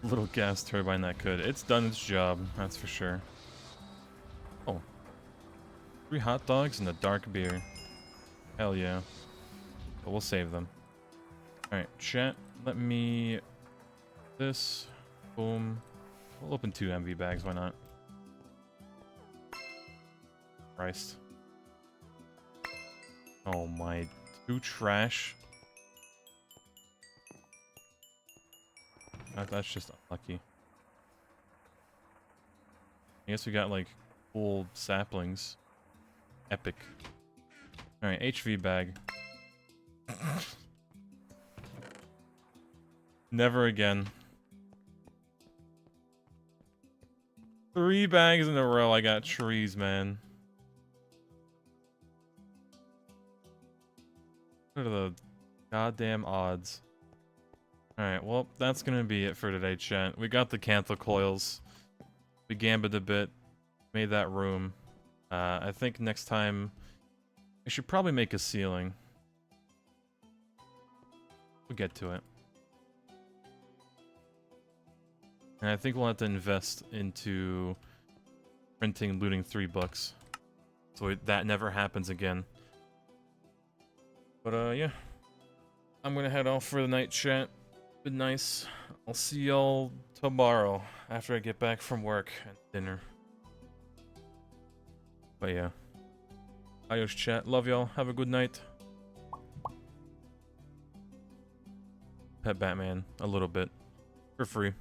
Little gas turbine that could. It's done its job, that's for sure. Oh. 3 hot dogs and a dark beer. Hell yeah. But we'll save them. Alright, chat. Let me... This. Boom. We'll open 2 MV bags, why not? Christ. Oh my. 2 trash. That's just unlucky. I guess we got like cool saplings. Epic. Alright, HV bag. Never again. 3 bags in a row, I got trees, man. What are the goddamn odds? Alright, well, that's gonna be it for today, chat. We got the Kanthal coils. We gambled a bit. Made that room. I think next time... I should probably make a ceiling. We'll get to it. And I think we'll have to invest into printing and looting 3 books. So that never happens again. But, yeah. I'm gonna head off for the night, chat. Been nice. I'll see y'all tomorrow after I get back from work and dinner. But yeah. Adios, chat. Love y'all. Have a good night. Pet Batman a little bit for free.